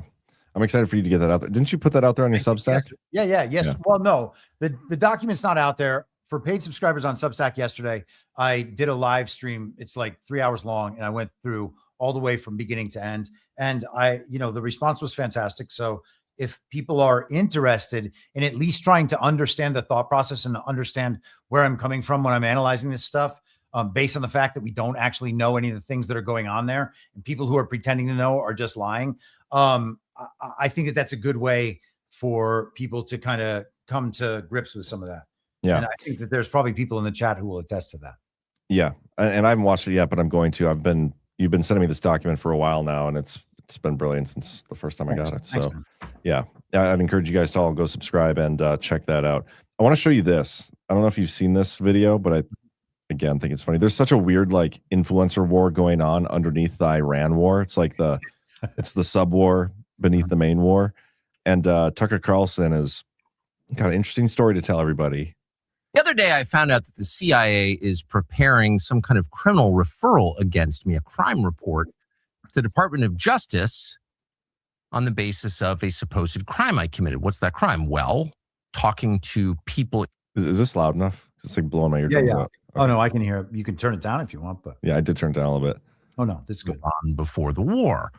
I'm excited for you to get that out there. Didn't you put that out there on your Substack? Yes. Well, no, the document's not out there. For paid subscribers on Substack yesterday, I did a live stream. It's like 3 hours long, and I went through all the way from beginning to end. And the response was fantastic. So if people are interested in at least trying to understand the thought process and understand where I'm coming from when I'm analyzing this stuff, based on the fact that we don't actually know any of the things that are going on there, and people who are pretending to know are just lying, I think that that's a good way for people to kind of come to grips with some of that. Yeah. And I think that there's probably people in the chat who will attest to that. Yeah. And I haven't watched it yet, but I'm going to. You've been sending me this document for a while now, and it's been brilliant since the first time I got it. So I'd encourage you guys to all go subscribe and check that out. I want to show you this. I don't know if you've seen this video, but I think it's funny. There's such a weird like influencer war going on underneath the Iran war. It's like it's the sub war beneath the main war. And Tucker Carlson has got an interesting story to tell everybody. The other day, I found out that the CIA is preparing some kind of criminal referral against me, a crime report to the Department of Justice on the basis of a supposed crime I committed. What's that crime? Well, talking to people. Is this loud enough? It's like blowing my eardrums out. Okay. Oh, no, I can hear it. You can turn it down if you want, but. Yeah, I did turn it down a little bit. Oh, no, this is good. On before the war.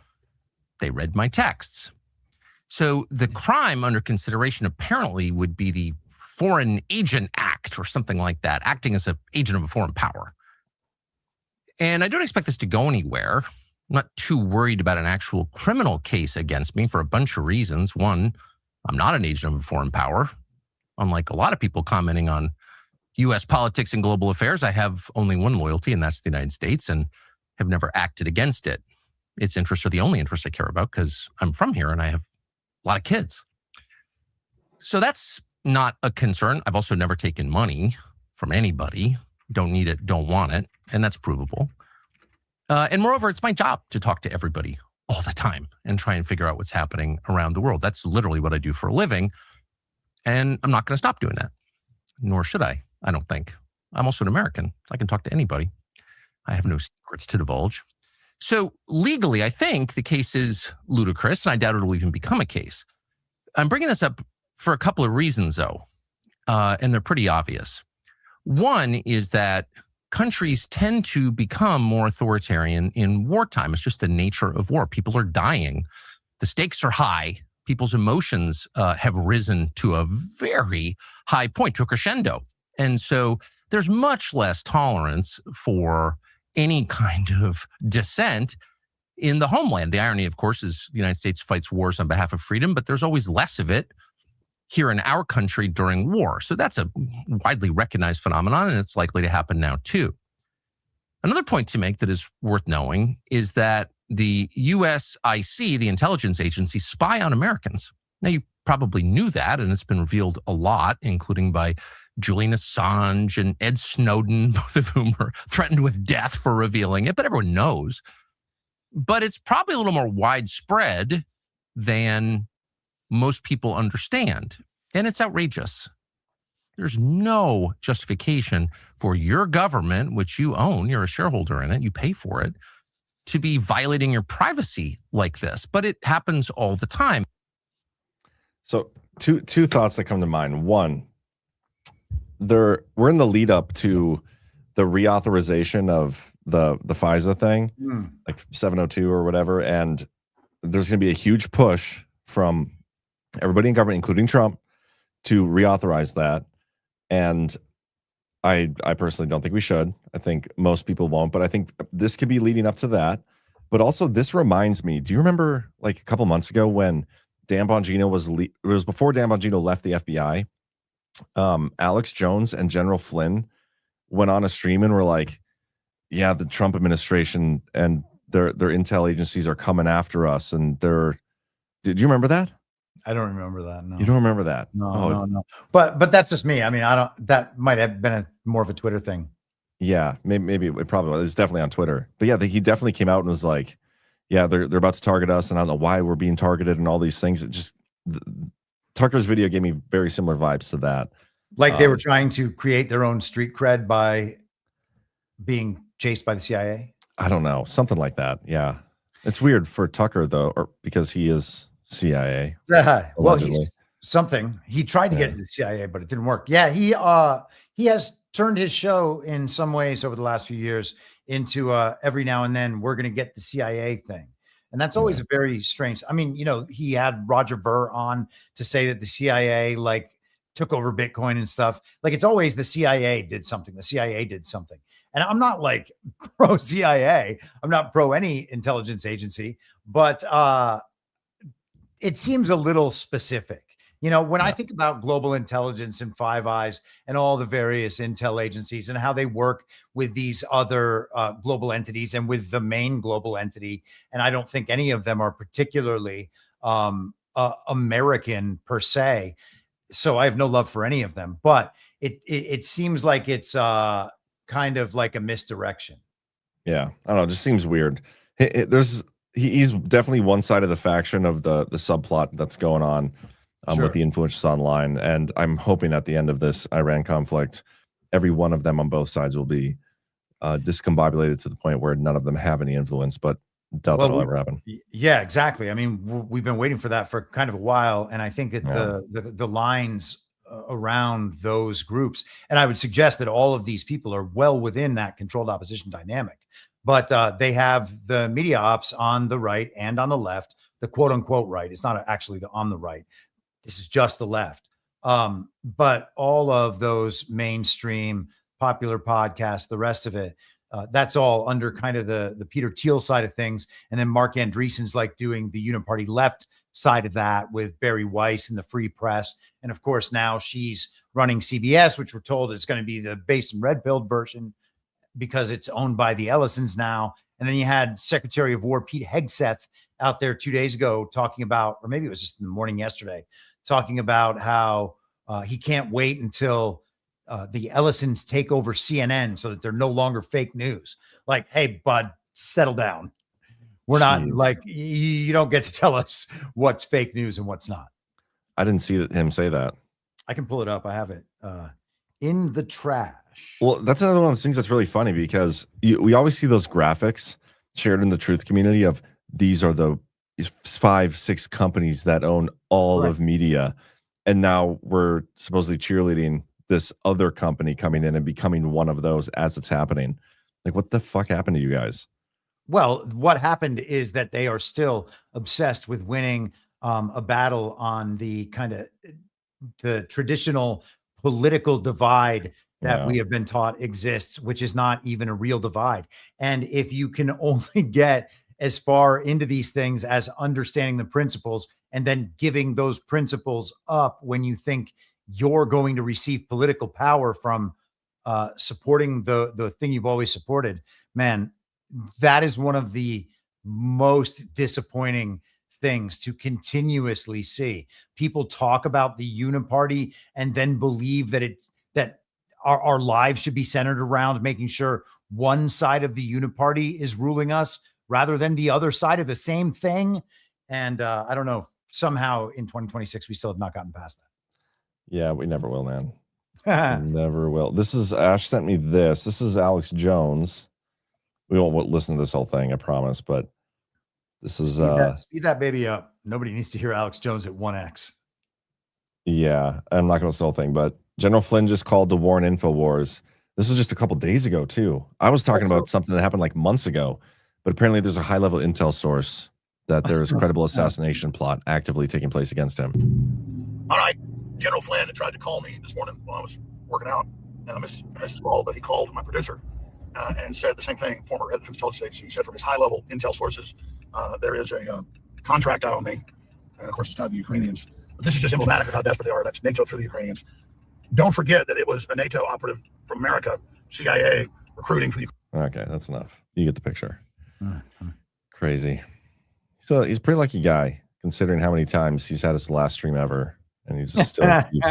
They read my texts. So the crime under consideration apparently would be the Foreign Agent Act or something like that, acting as an agent of a foreign power. And I don't expect this to go anywhere. I'm not too worried about an actual criminal case against me for a bunch of reasons. One, I'm not an agent of a foreign power. Unlike a lot of people commenting on U.S. politics and global affairs, I have only one loyalty, and that's the United States, and have never acted against it. Its interests are the only interests I care about because I'm from here and I have a lot of kids. So that's not a concern. I've also never taken money from anybody. Don't need it, don't want it. And that's provable. And moreover, it's my job to talk to everybody all the time and try and figure out what's happening around the world. That's literally what I do for a living. And I'm not going to stop doing that. Nor should I don't think. I'm also an American. I can talk to anybody. I have no secrets to divulge. So legally, I think the case is ludicrous, and I doubt it'll even become a case. I'm bringing this up for a couple of reasons, though, and they're pretty obvious. One is that countries tend to become more authoritarian in wartime. It's just the nature of war. People are dying. The stakes are high. People's emotions have risen to a very high point, to a crescendo. And so there's much less tolerance for any kind of dissent in the homeland. The irony, of course, is the United States fights wars on behalf of freedom, but there's always less of it here in our country during war. So that's a widely recognized phenomenon, and it's likely to happen now too. Another point to make that is worth knowing is that the USIC, the intelligence agency, spy on Americans. Now, you probably knew that, and it's been revealed a lot, including by Julian Assange and Ed Snowden, both of whom were threatened with death for revealing it, but everyone knows. But it's probably a little more widespread than most people understand, and it's outrageous. There's no justification for your government, which you own, you're a shareholder in it, you pay for it, to be violating your privacy like this, but it happens all the time. So two thoughts that come to mind. One, we're in the lead up to the reauthorization of the FISA thing, like 702 or whatever, and there's going to be a huge push from everybody in government, including Trump, to reauthorize that. And I personally don't think we should. I think most people won't, but I think this could be leading up to that. But also, this reminds me. Do you remember, like a couple months ago, when Dan Bongino it was before Dan Bongino left the FBI? Alex Jones and General Flynn went on a stream and were like, "Yeah, the Trump administration and their intel agencies are coming after us." And did you remember that? I don't remember that. No, you don't remember that? No. But that's just me. I mean, I don't. That might have been more of a Twitter thing. Yeah, maybe it probably was. It's definitely on Twitter. But yeah, he definitely came out and was like, "Yeah, they're about to target us, and I don't know why we're being targeted and all these things." It just Tucker's video gave me very similar vibes to that. Like they were trying to create their own street cred by being chased by the CIA. I don't know, something like that. Yeah, it's weird for Tucker though, or because he is CIA. Well, he's something. He tried to get into the CIA, but it didn't work. Yeah, he has turned his show in some ways over the last few years into every now and then we're going to get the CIA thing. And that's always a very strange. I mean, he had Roger Ver on to say that the CIA like took over Bitcoin and stuff. Like it's always the CIA did something. The CIA did something. And I'm not like pro CIA. I'm not pro any intelligence agency, but it seems a little specific. When I think about global intelligence and Five Eyes and all the various intel agencies and how they work with these other global entities and with the main global entity, and I don't think any of them are particularly American per se. So I have no love for any of them, but it seems like it's kind of like a misdirection. Yeah, I don't know. It just seems weird. He's definitely one side of the faction of the subplot that's going on. With the influencers online. And I'm hoping at the end of this Iran conflict, every one of them on both sides will be discombobulated to the point where none of them have any influence, but doubt that'll ever happen. Yeah, exactly. I mean, we've been waiting for that for kind of a while. And I think that the lines around those groups, and I would suggest that all of these people are well within that controlled opposition dynamic, but they have the media ops on the right and on the left, the quote unquote right. It's not actually on the right. This is just the left. But all of those mainstream popular podcasts, the rest of it, that's all under kind of the Peter Thiel side of things. And then Mark Andreessen's like doing the uniparty left side of that with Barry Weiss and the Free Press. And of course, now she's running CBS, which we're told is going to be the based and red-pilled version because it's owned by the Ellisons now. And then you had Secretary of War Pete Hegseth out there 2 days ago talking about, or maybe it was just in the morning yesterday, talking about how he can't wait until the Ellisons take over CNN so that they're no longer fake news. Like, hey, bud, settle down. We're not like, you don't get to tell us what's fake news and what's not. I didn't see him say that. I can pull it up. I have it in the trash. Well, that's another one of those things that's really funny because we always see those graphics shared in the truth community of these are the 5-6 companies that own all of media. And now we're supposedly cheerleading this other company coming in and becoming one of those as it's happening. Like, what the fuck happened to you guys? Well, what happened is that they are still obsessed with winning a battle on the kind of the traditional political divide that we have been taught exists, which is not even a real divide. And if you can only get as far into these things as understanding the principles and then giving those principles up when you think you're going to receive political power from supporting the thing you've always supported, man, that is one of the most disappointing things to continuously see. People talk about the uniparty and then believe that that our lives should be centered around making sure one side of the uniparty is ruling us rather than the other side of the same thing. And I don't know, somehow in 2026, we still have not gotten past that. Yeah, we never will, man. Never will. This is, Ash sent me this. This is Alex Jones. We won't listen to this whole thing, I promise, but this is... Speed that baby up. Nobody needs to hear Alex Jones at 1x. Yeah, I'm not going to list the whole thing, but General Flynn just called to warn InfoWars. This was just a couple days ago, too. I was talking about something that happened like months ago, but apparently there's a high-level intel source that there is a credible assassination plot actively taking place against him. All right, General Flynn had tried to call me this morning while I was working out, and I missed his call, but he called my producer and said the same thing, former head of the intelligence agency. He said from his high-level intel sources, there is a contract out on me, and of course it's tied to the Ukrainians. But this is just emblematic of how desperate they are. That's NATO through the Ukrainians. Don't forget that it was a NATO operative from America, CIA, recruiting for the Okay, that's enough. You get the picture. Crazy. So he's a pretty lucky guy, considering how many times he's had his last stream ever, and he just still keeps...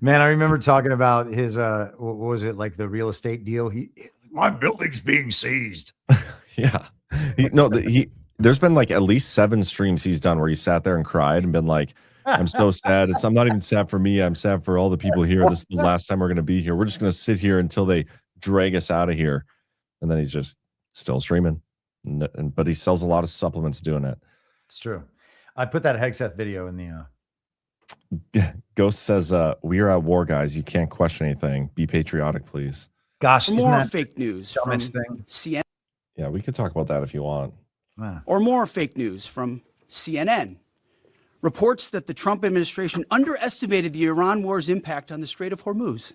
Man, I remember talking about his what was it, like the real estate deal? My building's being seized. Yeah. There's been like at least 7 streams he's done where he sat there and cried and been like, I'm so sad. I'm not even sad for me. I'm sad for all the people here. This is the last time we're going to be here. We're just going to sit here until they drag us out of here. And then he's just still streaming. But he sells a lot of supplements doing it. It's true. I put that Hegseth video in the... Ghost says, we are at war, guys. You can't question anything. Be patriotic, please. Gosh, more that fake news from CNN. Yeah, we could talk about that if you want. Or more fake news from CNN. Reports that the Trump administration underestimated the Iran war's impact on the Strait of Hormuz.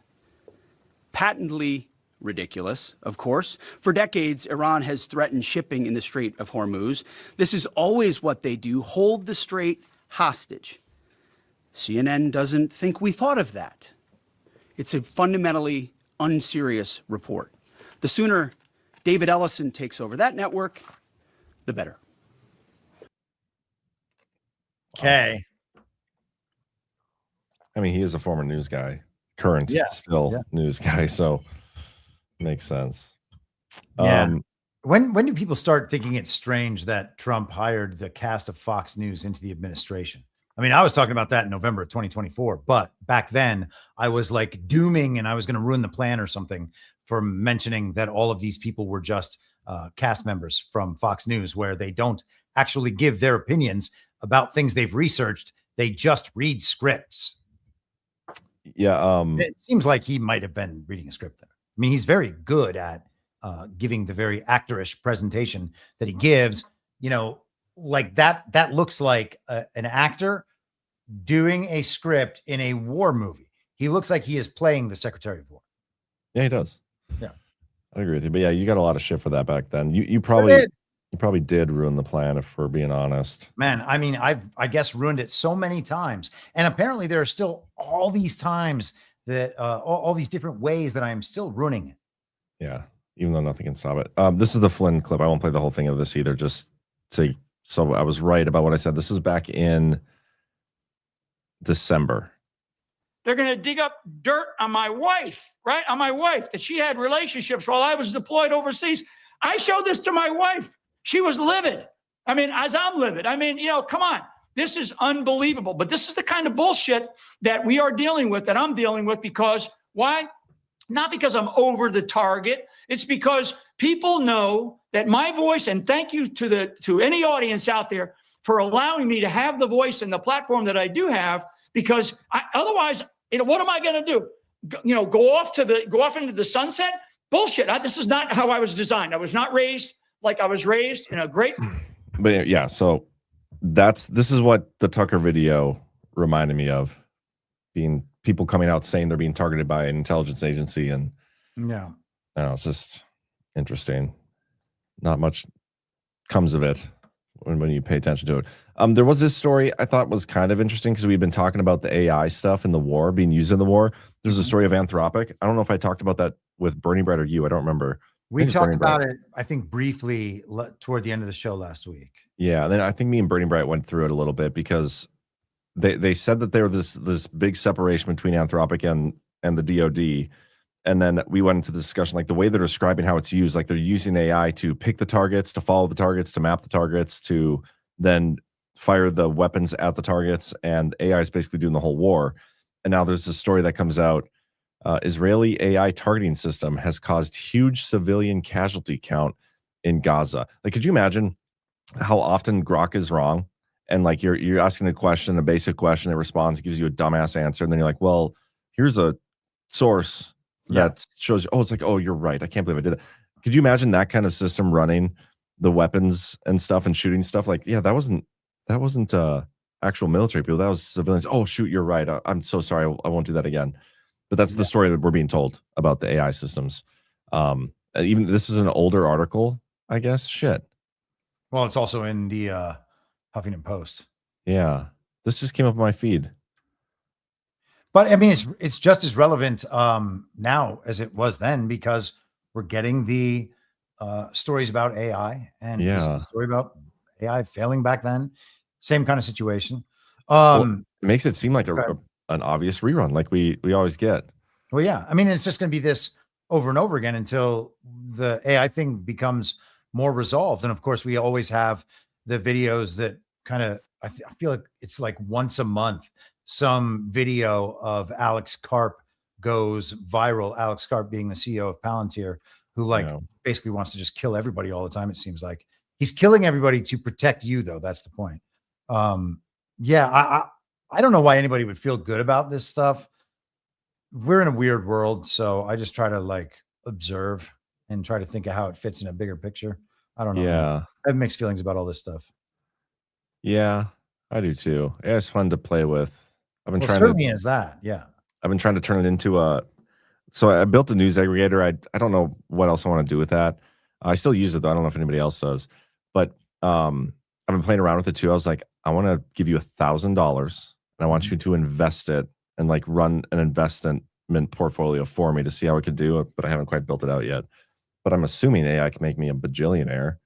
Patently ridiculous, of course. For decades, Iran has threatened shipping in the Strait of Hormuz. This is always what they do, hold the strait hostage. CNN doesn't think we thought of that. It's a fundamentally unserious report. The sooner David Ellison takes over that network, the better. Okay. I mean, he is a former news guy, current news guy, so makes sense. Yeah. When do people start thinking it's strange that Trump hired the cast of Fox News into the administration? I mean, I was talking about that in November of 2024, but back then I was like dooming and I was going to ruin the plan or something for mentioning that all of these people were just cast members from Fox News, where they don't actually give their opinions about things they've researched. They just read scripts. Yeah. It seems like he might have been reading a script there. I mean, he's very good at giving the very actorish presentation that he gives, you know, like that looks like an actor doing a script in a war movie. He looks like he is playing the Secretary of War. Yeah, he does. Yeah. I agree with you. But yeah, you got a lot of shit for that back then. You probably did ruin the plan, if we're being honest. Man, I mean, I guess ruined it so many times. And apparently there are still all these times that all these different ways that I am still ruining it. Yeah, even though nothing can stop it. This is the Flynn clip. I won't play the whole thing of this either, just so I was right about what I said. This is back in December. They're going to dig up dirt on my wife, right? On my wife, that she had relationships while I was deployed overseas. I showed this to my wife. She was livid. I mean, as I'm livid. I mean, you know, come on. This is unbelievable. But this is the kind of bullshit that we are dealing with, that I'm dealing with, because why? Not because I'm over the target. It's because people know that my voice, and thank you to any audience out there for allowing me to have the voice and the platform that I do have, because otherwise, you know, what am I going to do? Go off into the sunset? Bullshit. This is not how I was designed. I was not raised like I was raised in a great. But yeah, so this is what the Tucker video reminded me of, being people coming out saying they're being targeted by an intelligence agency, and yeah, I don't know, it's just interesting. Not much comes of it when you pay attention to it. There was this story I thought was kind of interesting, because we've been talking about the AI stuff in the war being used in the war. There's a story of Anthropic. I don't know if I talked about that with Bernie Brett or you. I don't remember. We talked about it, I think, briefly toward the end of the show last week. Yeah, and then I think me and Bernie Brett went through it a little bit, because they said that there was this big separation between Anthropic and the DoD. And then we went into the discussion, like the way they're describing how it's used, like they're using AI to pick the targets, to follow the targets, to map the targets, to then fire the weapons at the targets. And AI is basically doing the whole war. And now there's this story that comes out. Israeli AI targeting system has caused huge civilian casualty count in Gaza. Like, could you imagine how often Grok is wrong and like you're asking a question, a basic question, it responds, gives you a dumbass answer, and then you're like, well, here's a source that shows you, oh, it's like, oh, you're right. I can't believe I did that. Could you imagine that kind of system running the weapons and stuff and shooting stuff? Like, yeah, that wasn't actual military people. That was civilians. Oh, shoot, you're right. I'm so sorry. I won't do that again. But that's the story that we're being told about the AI systems. Even this is an older article, I guess. Shit. Well, it's also in the Huffington Post. Yeah, this just came up on my feed. But I mean, it's just as relevant now as it was then, because we're getting the stories about AI, and this is a story about AI failing back then. Same kind of situation. Well, it makes it seem like an obvious rerun, like we always get. Well, yeah. I mean, it's just going to be this over and over again until the AI thing becomes more resolved. And of course, we always have the videos that kind of, I feel like it's like once a month, some video of Alex Karp goes viral. Alex Karp being the CEO of Palantir, who basically wants to just kill everybody all the time. It seems like he's killing everybody to protect you, though. That's the point. Yeah, I don't know why anybody would feel good about this stuff. We're in a weird world, so I just try to like observe and try to think of how it fits in a bigger picture. I don't know. Yeah. I have mixed feelings about all this stuff. Yeah, I do too. Yeah, it's fun to play with. I've been Well, trying certainly to is that. Yeah. I've been trying to turn it into so I built a news aggregator. I don't know what else I want to do with that. I still use it though. I don't know if anybody else does. But I've been playing around with it too. I was like, I want to give you $1,000 and I want you to invest it and like run an investment portfolio for me to see how it could do it, but I haven't quite built it out yet. But I'm assuming AI can make me a bajillionaire.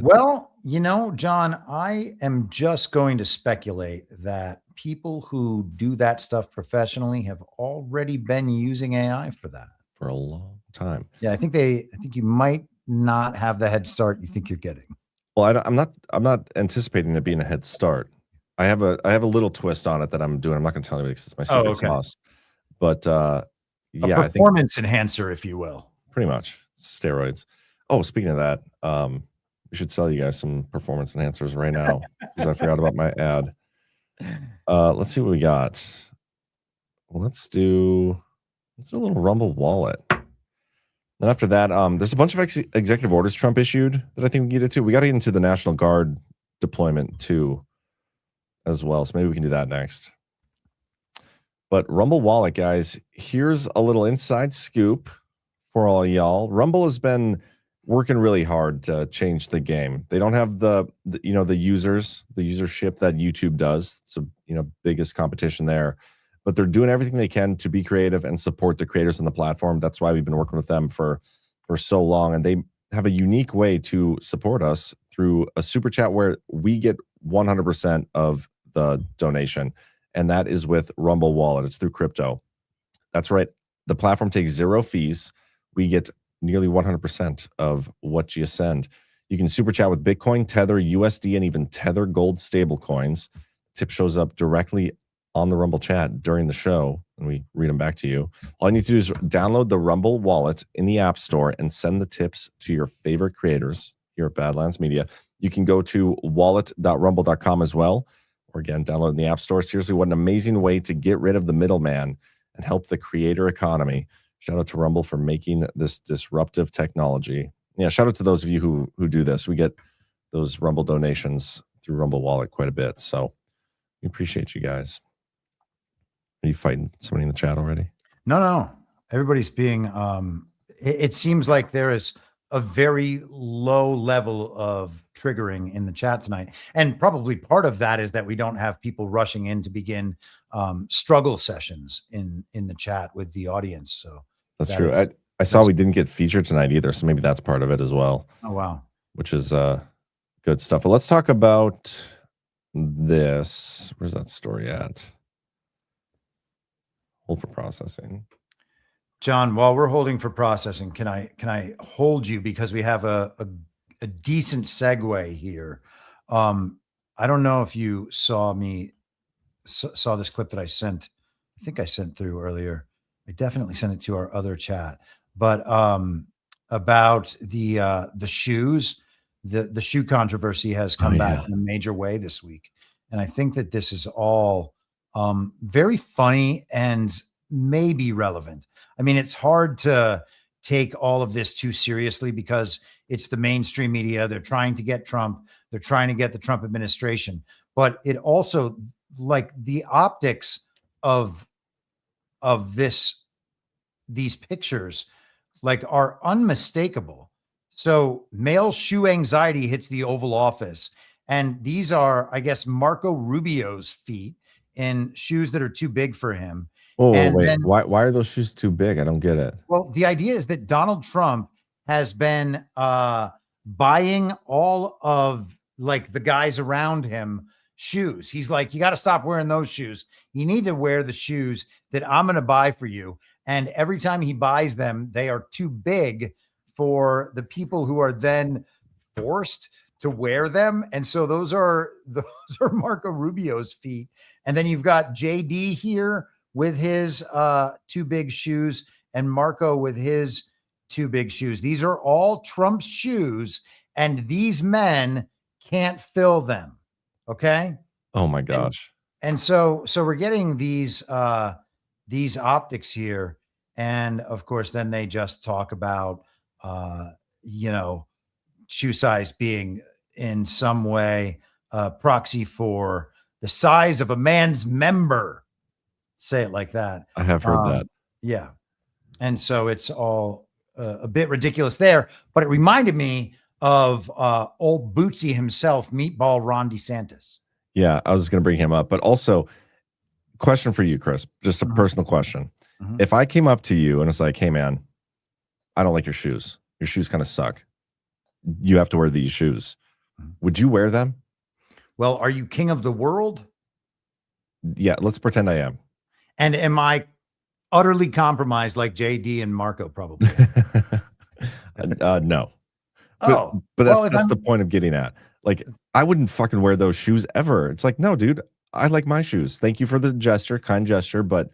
Well, you know, John, I am just going to speculate that people who do that stuff professionally have already been using AI for that for a long time. Yeah, I think you might not have the head start you think you're getting. Well, I'm not anticipating it being a head start. I have a little twist on it that I'm doing. I'm not going to tell anybody because it's my secret sauce. But yeah, a performance enhancer, if you will. Pretty much steroids. Oh, speaking of that, we should sell you guys some performance enhancers right now because I forgot about my ad. Let's see what we got. Well, let's do a little Rumble wallet. Then after that, there's a bunch of executive orders Trump issued that I think we can get into. We got to get into the National Guard deployment too, as well. So maybe we can do that next. But Rumble wallet, guys, here's a little inside scoop for all y'all. Rumble has been working really hard to change the game. They don't have the usership that YouTube does. It's a biggest competition there. But they're doing everything they can to be creative and support the creators on the platform. That's why we've been working with them for so long. And they have a unique way to support us through a super chat where we get 100% of the donation. And that is with Rumble Wallet. It's through crypto. That's right. The platform takes zero fees. We get nearly 100% of what you send. You can super chat with Bitcoin, Tether, USD, and even Tether Gold stable coins. Tip shows up directly on the Rumble chat during the show, and we read them back to you. All you need to do is download the Rumble wallet in the App Store and send the tips to your favorite creators here at Badlands Media. You can go to wallet.rumble.com as well, or again, download in the App Store. Seriously, what an amazing way to get rid of the middleman and help the creator economy. Shout out to Rumble for making this disruptive technology. Yeah, shout out to those of you who do this. We get those Rumble donations through Rumble Wallet quite a bit, so we appreciate you guys. Are you fighting somebody in the chat already? No. Everybody's being, it seems like there is a very low level of triggering in the chat tonight. And probably part of that is that we don't have people rushing in to begin struggle sessions in the chat with the audience. So that's true. I saw we didn't get featured tonight either. So maybe that's part of it as well. Oh, wow. Which is good stuff. But let's talk about this. Where's that story at? Hold for processing. John, while we're holding for processing, can I hold you because we have a decent segue here. I don't know if you saw this clip that I sent. I think I sent through earlier. I definitely sent it to our other chat. But about the shoes, the shoe controversy has come back in a major way this week. And I think that this is all very funny and maybe relevant. I mean, it's hard to take all of this too seriously because it's the mainstream media. They're trying to get Trump. They're trying to get the Trump administration. But it also, like, the optics of these pictures, like, are unmistakable. So male shoe anxiety hits the Oval Office. And these are, I guess, Marco Rubio's feet in shoes that are too big for him. Oh, And wait. then, Why are those shoes too big? I don't get it. well, the idea is that Donald Trump has been buying all of, like, the guys around him shoes. He's like, you got to stop wearing those shoes. You need to wear the shoes that I'm going to buy for you. And every time he buys them, they are too big for the people who are then forced to wear them. And so those are Marco Rubio's feet. And then you've got JD here with his too big shoes and Marco with his too big shoes. These are all Trump's shoes, and these men can't fill them. Okay. Oh my gosh. And so we're getting these optics here. And of course, then they just talk about, shoe size being in some way proxy for the size of a man's member. Say it like that. I have heard that. Yeah. And so it's all a bit ridiculous there, but it reminded me of old Bootsy himself, Meatball Ron DeSantis. Yeah, I was going to bring him up, but also, question for you, Chris, just a personal question. If I came up to you and it's like, hey man, I don't like your shoes. Your shoes kind of suck. You have to wear these shoes. Would you wear them? Well, are you king of the world? Yeah, let's pretend I am. And am I utterly compromised like JD and Marco probably? No. Oh, but that's the point of getting at. Like, I wouldn't fucking wear those shoes ever. It's like, no, dude, I like my shoes. Thank you for the gesture, kind gesture, but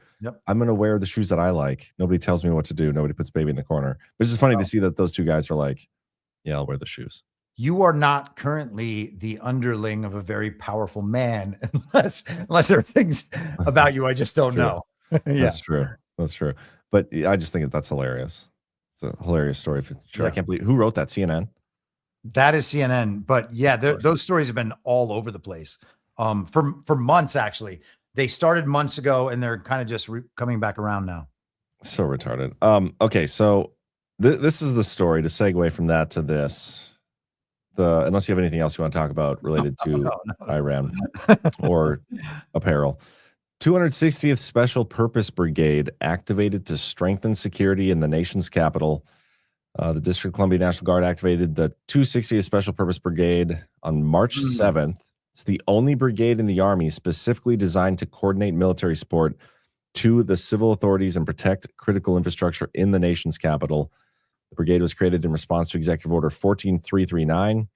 I'm going to wear the shoes that I like. Nobody tells me what to do. Nobody puts baby in the corner. But it's just funny to see that those two guys are like, yeah, I'll wear the shoes. You are not currently the underling of a very powerful man, unless there are things about you I just don't know. Yeah. That's true. That's true. But I just think that's hilarious. It's a hilarious story. Sure, I can't believe who wrote that. CNN. That is CNN. But yeah, those stories have been all over the place for months. Actually, they started months ago, and they're kind of just coming back around now. So retarded. Okay, so this is the story. To segue from that to this. Unless you have anything else you want to talk about related to Iran or apparel. 260th Special Purpose Brigade activated to strengthen security in the nation's capital. The District of Columbia National Guard activated the 260th Special Purpose Brigade on March 7th. It's the only brigade in the Army specifically designed to coordinate military support to the civil authorities and protect critical infrastructure in the nation's capital. The brigade was created in response to Executive Order 14339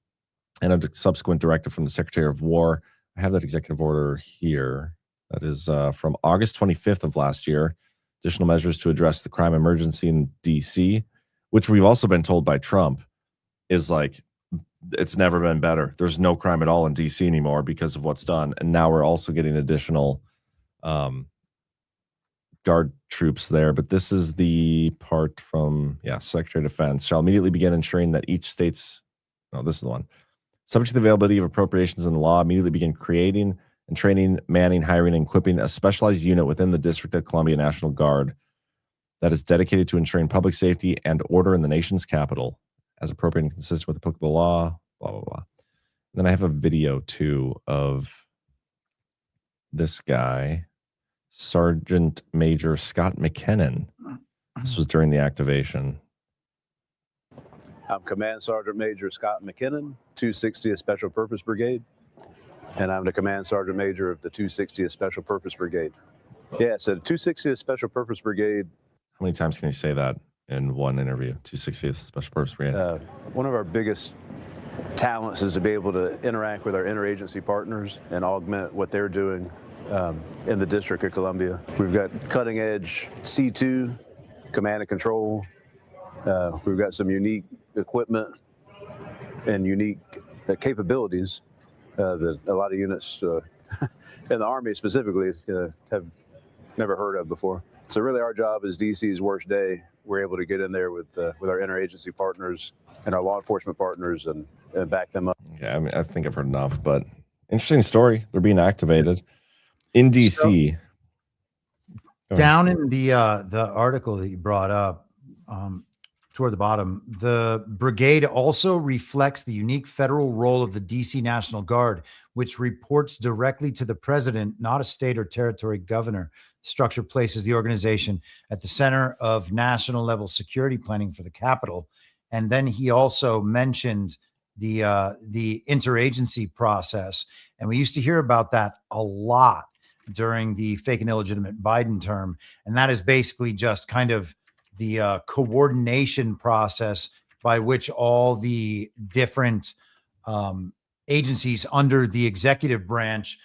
and a subsequent directive from the Secretary of War. I have that executive order here. That is from August 25th of last year. Additional measures to address the crime emergency in D.C., which we've also been told by Trump is like, it's never been better. There's no crime at all in D.C. anymore because of what's done. And now we're also getting additional guard troops there. But this is the part from, Secretary of Defense shall immediately begin ensuring that each state's, this is the one. Subject to the availability of appropriations in the law, immediately begin creating and training, manning, hiring, and equipping a specialized unit within the District of Columbia National Guard that is dedicated to ensuring public safety and order in the nation's capital as appropriate and consistent with applicable law, blah, blah, blah. And then I have a video, too, of this guy, Sergeant Major Scott McKinnon. This was during the activation. I'm Command Sergeant Major Scott McKinnon, 260th Special Purpose Brigade, and I'm the Command Sergeant Major of the 260th Special Purpose Brigade. Yeah, so the 260th Special Purpose Brigade. How many times can you say that in one interview? 260th Special Purpose Brigade. One of our biggest talents is to be able to interact with our interagency partners and augment what they're doing in the District of Columbia. We've got cutting edge C2 command and control. We've got some unique equipment and unique capabilities that a lot of units in the Army specifically have never heard of before. So really our job is DC's worst day. We're able to get in there with our interagency partners and our law enforcement partners and back them up. Yeah, I mean, I think I've heard enough, but interesting story. They're being activated in DC. Down in the article that you brought up, toward the bottom, the brigade also reflects the unique federal role of the DC National Guard, which reports directly to the president, not a state or territory governor. Structure places the organization at the center of national level security planning for the Capitol. And then he also mentioned the interagency process. And we used to hear about that a lot during the fake and illegitimate Biden term. And that is basically just kind of the coordination process by which all the different agencies under the executive branch,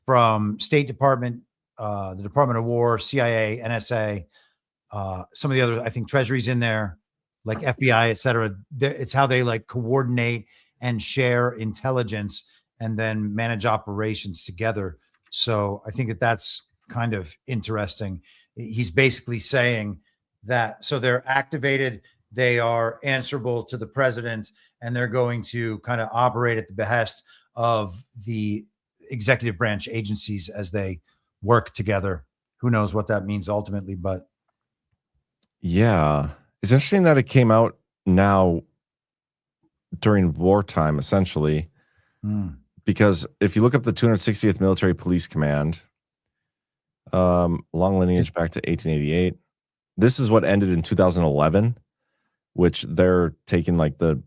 from State Department, the Department of War, CIA, NSA, some of the other, I think Treasury's in there, like FBI, et cetera. It's how they like coordinate and share intelligence and then manage operations together. So I think that that's kind of interesting. He's basically saying that, so they're activated, they are answerable to the president, and they're going to kind of operate at the behest of the executive branch agencies as they work together. Who knows what that means ultimately, but yeah, it's interesting that it came out now during wartime, essentially, because if you look up the 260th Military Police Command, long lineage back to 1888, this is what ended in 2011, which they're taking like the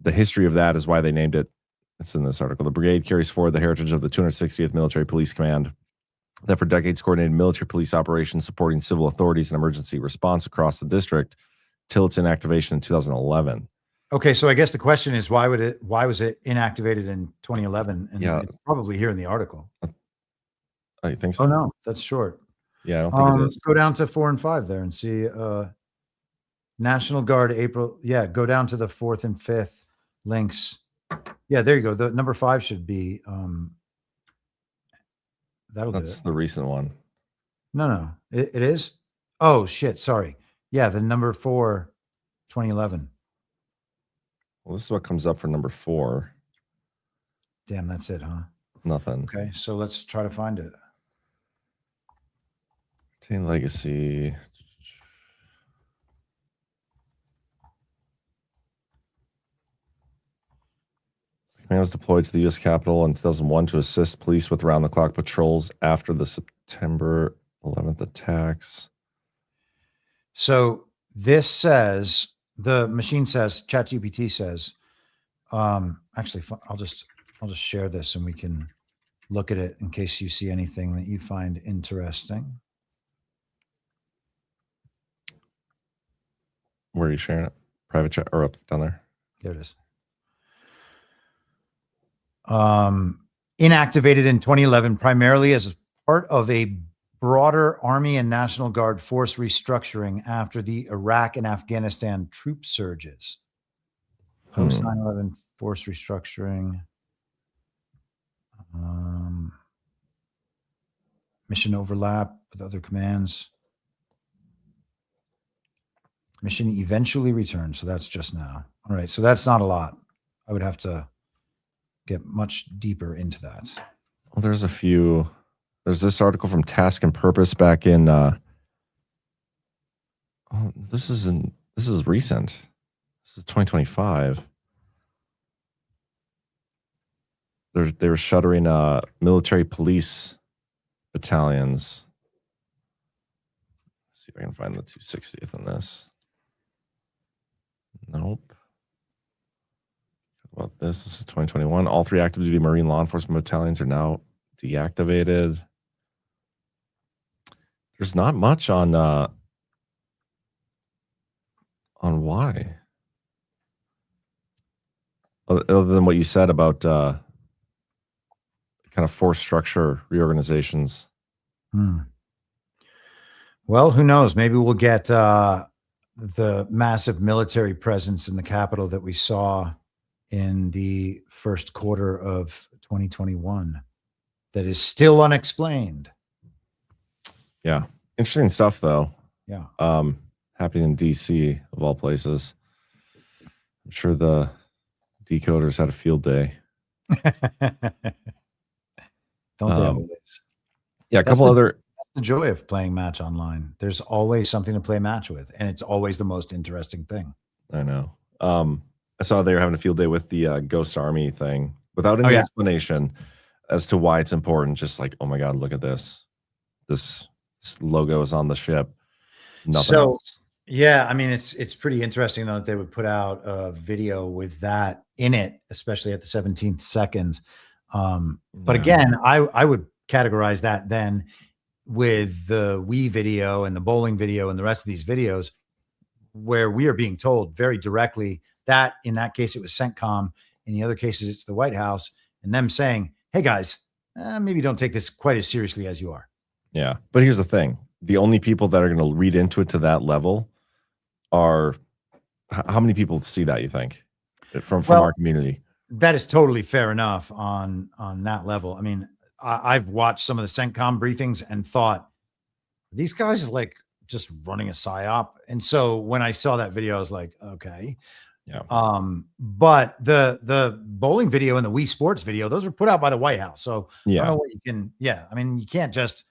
history of that is why they named it. It's in this article. The brigade carries forward the heritage of the 260th Military Police Command that for decades coordinated military police operations supporting civil authorities and emergency response across the district till its inactivation in 2011. Okay, so I guess the question is, why was it inactivated in 2011? And Yeah, it's probably here in the article. I think so. Oh no, that's short. Yeah, I don't think it is. Go down to 4 and 5 there and see National Guard April. Yeah, go down to the 4th and 5th links. Yeah, there you go. The number 5 should be that'll do That's it. the recent one. No, it is. Oh shit, sorry. Yeah, the number 4, 2011. Well, this is what comes up for number 4. Damn, that's it, huh? Nothing. Okay, so let's try to find it. Retain legacy. Command was deployed to the U.S. Capitol in 2001 to assist police with round-the-clock patrols after the September 11th attacks. So this says, the machine says, ChatGPT says, actually, I'll just share this and we can look at it in case you see anything that you find interesting. Where are you sharing it? Private chat or up down there? There it is. Inactivated in 2011, primarily as part of a broader Army and National Guard force restructuring after the Iraq and Afghanistan troop surges. Post 9/11 force restructuring. Mission overlap with other commands. Mission eventually returned. So that's just now. All right. So that's not a lot. I would have to get much deeper into that. Well, there's a few. There's this article from Task and Purpose back in. This is recent. This is 2025. They were shuttering military police battalions. Let's see if I can find the 260th in this. Nope. What about this? This is 2021. All 3 active duty Marine law enforcement battalions are now deactivated. There's not much on why, other than what you said about kind of force structure reorganizations. Well, who knows? Maybe we'll get the massive military presence in the Capitol that we saw in the first quarter of 2021. that is still unexplained. Yeah. Interesting stuff, though. Yeah. Happening in DC, of all places. I'm sure the decoders had a field day. Don't they always? Yeah, a couple other. That's the joy of playing match online. There's always something to play match with, and it's always the most interesting thing. I know. I saw they were having a field day with the Ghost Army thing without any explanation as to why it's important. Just like, oh my God, look at this. This logo is on the ship. Nothing else. Yeah, I mean, it's pretty interesting though that they would put out a video with that in it, especially at the 17th second. But again, I would categorize that then with the Wii video and the bowling video and the rest of these videos where we are being told very directly that in that case it was CENTCOM, in the other cases it's the White House, and them saying, hey guys, maybe don't take this quite as seriously as you are. Yeah, but here's the thing. The only people that are going to read into it to that level are, how many people see that, you think, from our community? That is totally fair enough on that level. I mean, I've watched some of the CENTCOM briefings and thought, these guys is like just running a psyop. And so when I saw that video, I was like, okay. Yeah. But the bowling video and the Wii Sports video, those were put out by the White House. So I don't know what you can, I mean, you can't just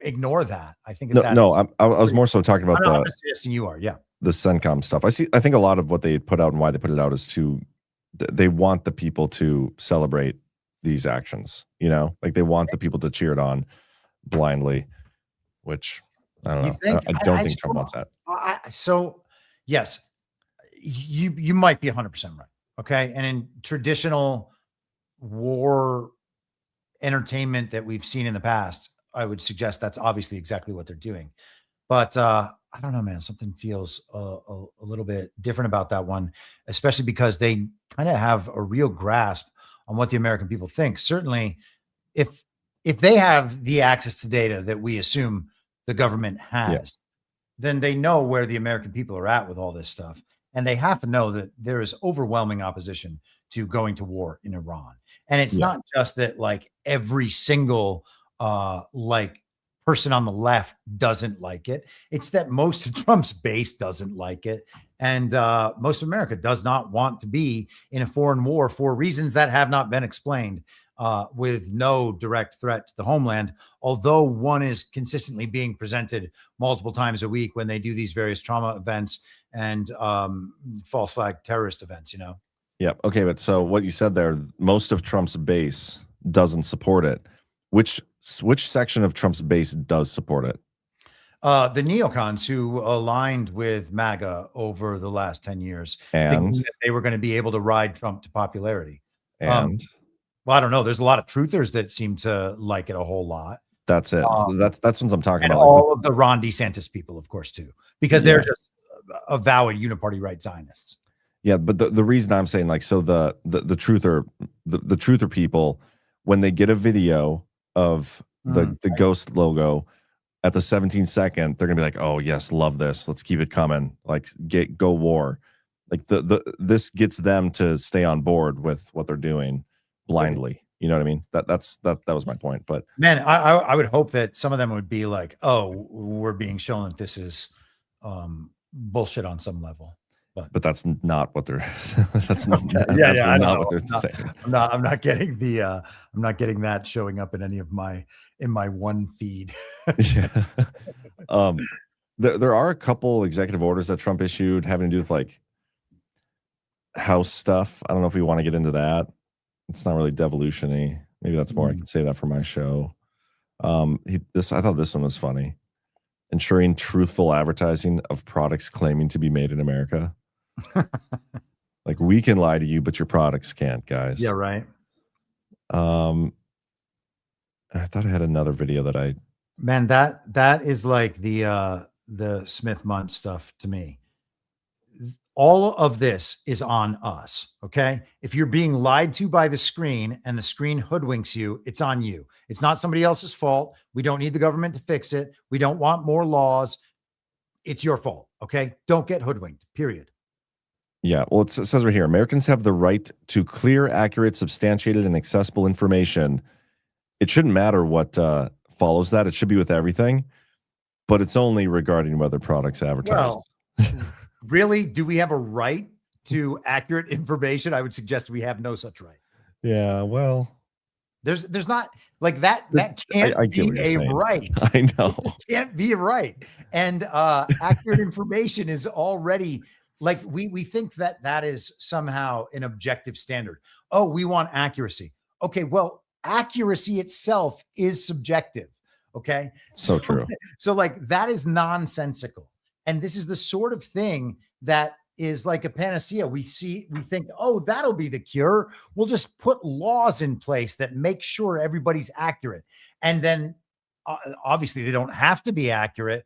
ignore that. I think I was more so talking about I'm suggesting you are, the CENTCOM stuff. I think a lot of what they put out and why they put it out is they want the people to celebrate these actions, like they want the people to cheer it on blindly, which I don't know. I don't think Trump wants that. So yes, you might be 100% right. Okay. And in traditional war entertainment that we've seen in the past, I would suggest that's obviously exactly what they're doing. But I don't know, man, something feels a little bit different about that one, especially because they kind of have a real grasp on what the American people think. Certainly if they have the access to data that we assume the government has, then they know where the American people are at with all this stuff. And they have to know that there is overwhelming opposition to going to war in Iran. And it's not just that like every single person on the left doesn't like it. It's that most of Trump's base doesn't like it. And most of America does not want to be in a foreign war for reasons that have not been explained, with no direct threat to the homeland, although one is consistently being presented multiple times a week when they do these various trauma events and false flag terrorist events, Yeah. Okay. But so what you said there, most of Trump's base doesn't support it. Which section of Trump's base does support it? The neocons who aligned with MAGA over the last 10 years, thinking that they were going to be able to ride Trump to popularity. And well, I don't know. There's a lot of truthers that seem to like it a whole lot. That's it. That's what I'm talking about. All of the Ron DeSantis people, of course, too, because they're just avowed uniparty right Zionists. Yeah, but the reason I'm saying the truther people, when they get a video of the ghost logo at the 17th second, they're gonna be like, oh yes, love this, let's keep it coming, like go war. Like this gets them to stay on board with what they're doing blindly. You know what I mean? That was my point. But man, I would hope that some of them would be like, oh, we're being shown that this is bullshit on some level. But that's not what they're that's not what they're saying. I'm not getting that showing up in any of my one feed. There are a couple executive orders that Trump issued having to do with like house stuff. I don't know if we want to get into that. It's not really devolution-y. Maybe that's more. I can say that for my show. I thought this one was funny. Ensuring truthful advertising of products claiming to be made in America. Like, we can lie to you, but your products can't, guys. Yeah, right. I thought I had another video that man, that is like the Smith-Mundt stuff to me. All of this is on us. Okay. If you're being lied to by the screen and the screen hoodwinks you, it's on you. It's not somebody else's fault. We don't need the government to fix it. We don't want more laws. It's your fault. Okay. Don't get hoodwinked, period. Yeah. Well, it says right here, Americans have the right to clear, accurate, substantiated, and accessible information it shouldn't matter what follows that. It should be with everything, but it's only regarding whether products advertised. Well, really, do we have a right to accurate information? I would suggest we have no such right. Yeah, well, there's not like that. That can't I get what be you're a saying. right. I know. It can't be a right. And accurate information is already like we think that that is somehow an objective standard. Oh, we want accuracy. Okay, well, accuracy itself is subjective. Okay, So true. So like that is nonsensical. And this is the sort of thing that is like a panacea. We think, oh, that'll be the cure. We'll just put laws in place that make sure everybody's accurate. And then obviously they don't have to be accurate.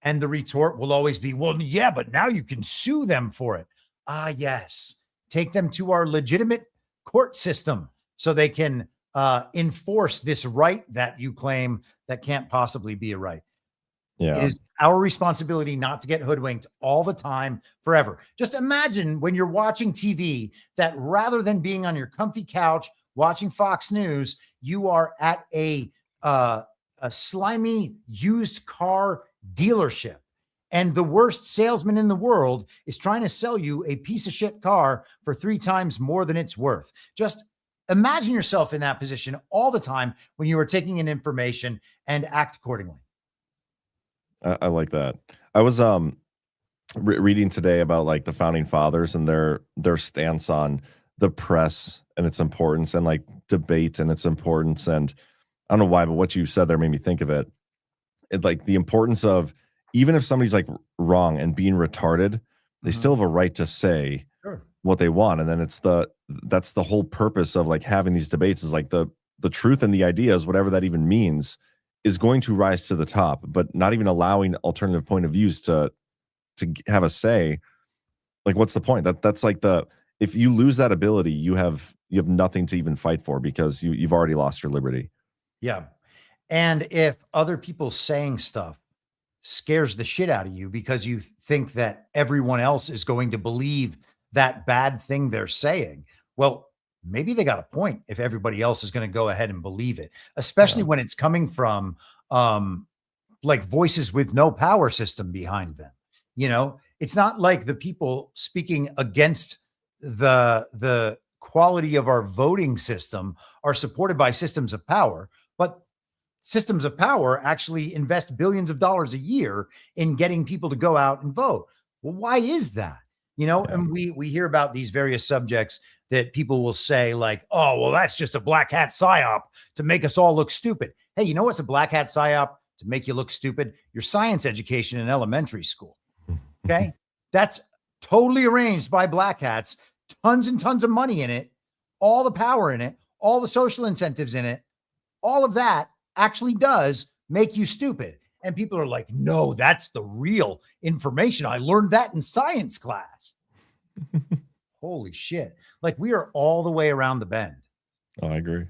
And the retort will always be, well, yeah, but now you can sue them for it. Ah, yes. Take them to our legitimate court system so they can enforce this right that you claim that can't possibly be a right. Yeah. It is our responsibility not to get hoodwinked all the time, forever. Just imagine when you're watching TV that rather than being on your comfy couch watching Fox News, you are at a slimy used car dealership, and the worst salesman in the world is trying to sell you a piece of shit car for 3 times more than it's worth. Just imagine yourself in that position all the time when you are taking in information, and act accordingly. I like that. I was reading today about like the founding fathers and their stance on the press and its importance, and like debate and its importance. And I don't know why, but what you said there made me think of it. It's like the importance of, even if somebody's like wrong and being retarded, they still have a right to say what they want. And then that's the whole purpose of like having these debates, is like the truth and the ideas, whatever that even means, is going to rise to the top, but not even allowing alternative point of views to have a say. Like, what's the point? That's like if you lose that ability, you have nothing to even fight for, because you've already lost your liberty. Yeah. And if other people saying stuff scares the shit out of you because you think that everyone else is going to believe that bad thing they're saying, well, maybe they got a point if everybody else is going to go ahead and believe it, especially when it's coming from like voices with no power system behind them. You know, it's not like the people speaking against the quality of our voting system are supported by systems of power, but systems of power actually invest billions of dollars a year in getting people to go out and vote. Well, why is that? You know, and we hear about these various subjects that people will say like, oh, well, that's just a black hat psyop to make us all look stupid. Hey, you know what's a black hat psyop to make you look stupid? Your science education in elementary school. Okay. That's totally arranged by black hats, tons and tons of money in it, all the power in it, all the social incentives in it. All of that actually does make you stupid. And people are like, no, that's the real information. I learned that in science class. Holy shit. Like, we are all the way around the bend. Oh, I agree.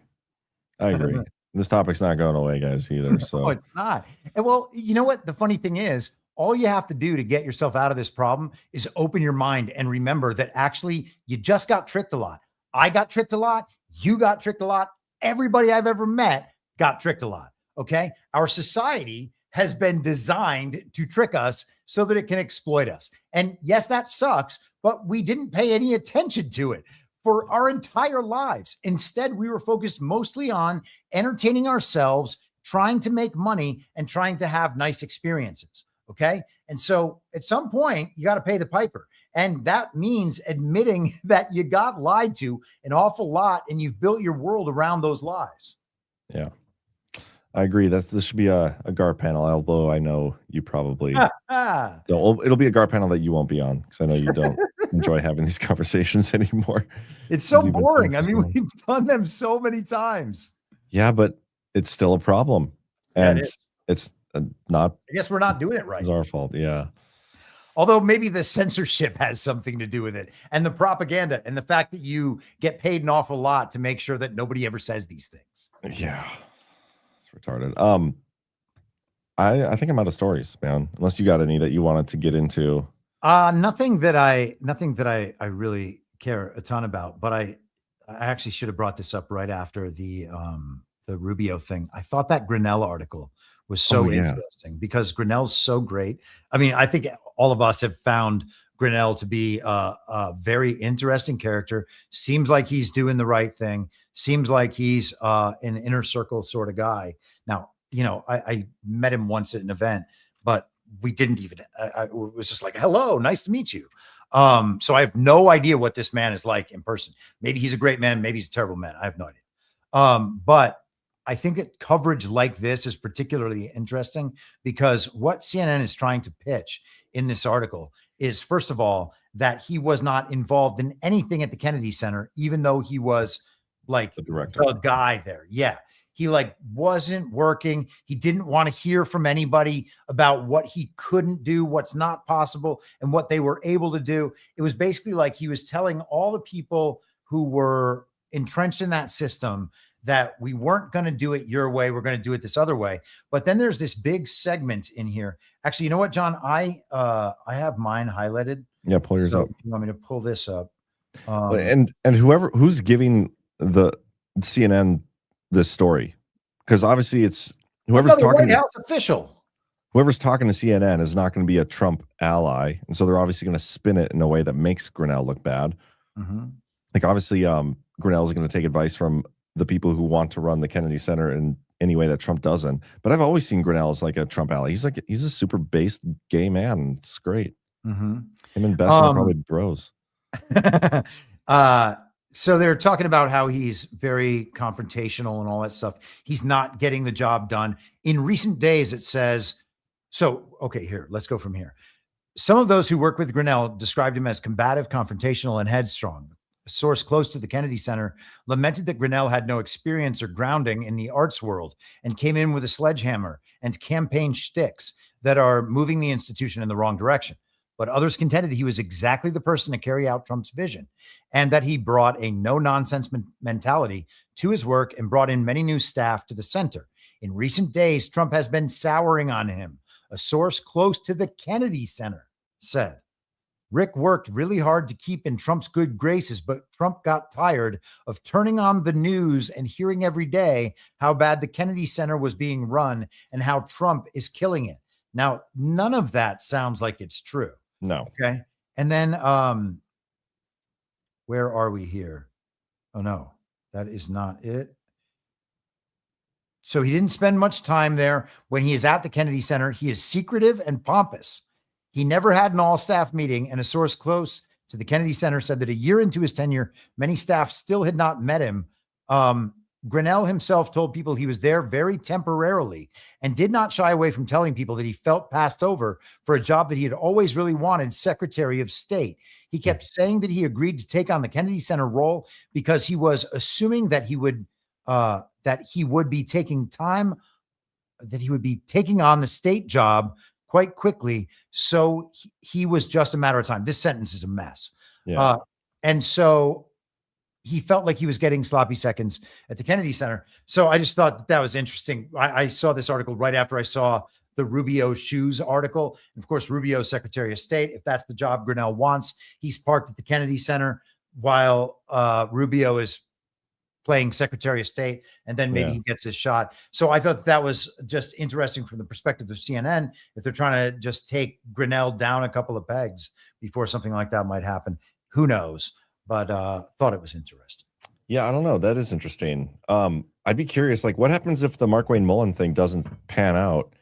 This topic's not going away, guys, either. So No, it's not. And well, you know what? The funny thing is, all you have to do to get yourself out of this problem is open your mind and remember that actually you just got tricked a lot. I got tricked a lot. You got tricked a lot. Everybody I've ever met got tricked a lot. Okay. Our society has been designed to trick us so that it can exploit us. And yes, that sucks, but we didn't pay any attention to it for our entire lives. Instead, we were focused mostly on entertaining ourselves, trying to make money, and trying to have nice experiences. Okay. And so at some point, you got to pay the piper. And that means admitting that you got lied to an awful lot and you've built your world around those lies. Yeah. I agree. This should be a GAR panel, although I know you probably don't. It'll be a GAR panel that you won't be on, because I know you don't enjoy having these conversations anymore. It's so boring. I mean, we've done them so many times. Yeah, but it's still a problem. And it's not. I guess we're not doing it right. It's our fault. Yeah. Although maybe the censorship has something to do with it, and the propaganda, and the fact that you get paid an awful lot to make sure that nobody ever says these things. Yeah. Retarded. I think I'm out of stories, man. Unless you got any that you wanted to get into. Nothing that I really care a ton about, but I actually should have brought this up right after the Rubio thing. I thought that Grenell article was so interesting because Grenell's so great. I mean, I think all of us have found Grenell to be a very interesting character. Seems like he's doing the right thing. Seems like he's an inner circle sort of guy. Now, you know, I met him once at an event, but we didn't even, I was just like, hello, nice to meet you. So I have no idea what this man is like in person. Maybe he's a great man. Maybe he's a terrible man. I have no idea. But I think that coverage like this is particularly interesting because what CNN is trying to pitch in this article is, first of all, that he was not involved in anything at the Kennedy Center, even though he was like the director, the guy there. Yeah. He like wasn't working. He didn't want to hear from anybody about what he couldn't do, what's not possible, and what they were able to do. It was basically like he was telling all the people who were entrenched in that system that we weren't going to do it your way. We're going to do it this other way. But then there's this big segment in here. Actually, you know what, John? I have mine highlighted. Yeah, pull yours up. You want me to pull this up? And who's giving the CNN this story, because obviously it's whoever's talking. White House official. Whoever's talking to CNN is not going to be a Trump ally, and so they're obviously going to spin it in a way that makes Grenell look bad. Mm-hmm. Like obviously, Grenell is going to take advice from the people who want to run the Kennedy Center in any way that Trump doesn't. But I've always seen Grenell as like a Trump ally. He's a super based gay man. It's great. Mm-hmm. Him and Bess are probably bros. So they're talking about how he's very confrontational and all that stuff. He's not getting the job done. In recent days, it says, so, okay, here, let's go from here. Some of those who work with Grenell described him as combative, confrontational, and headstrong. A source close to the Kennedy Center lamented that Grenell had no experience or grounding in the arts world and came in with a sledgehammer and campaign shticks that are moving the institution in the wrong direction. But others contended he was exactly the person to carry out Trump's vision and that he brought a no-nonsense mentality to his work and brought in many new staff to the center. In recent days, Trump has been souring on him, a source close to the Kennedy Center said. Rick worked really hard to keep in Trump's good graces, but Trump got tired of turning on the news and hearing every day how bad the Kennedy Center was being run and how Trump is killing it. Now, none of that sounds like it's true. No. Okay. And then where are we here? Oh, no, that is not it. So he didn't spend much time there. When he is at the Kennedy Center, he is secretive and pompous. He never had an all-staff meeting, and a source close to the Kennedy Center said that a year into his tenure, many staff still had not met him. Grenell himself told people he was there very temporarily and did not shy away from telling people that he felt passed over for a job that he had always really wanted, Secretary of State. He kept saying that he agreed to take on the Kennedy Center role because he was assuming that he would be taking on the state job quite quickly. So he was just a matter of time. This sentence is a mess. Yeah. And so he felt like he was getting sloppy seconds at the Kennedy Center. So I just thought that was interesting. I saw this article right after I saw the Rubio shoes article. And of course, Rubio, Secretary of State, if that's the job Grenell wants, he's parked at the Kennedy Center while Rubio is playing Secretary of State, and then maybe he gets his shot. So I thought that was just interesting from the perspective of CNN, if they're trying to just take Grenell down a couple of pegs before something like that might happen. Who knows? But thought it was interesting. Yeah, I don't know. That is interesting. I'd be curious, like, what happens if the Mark Wayne Mullen thing doesn't pan out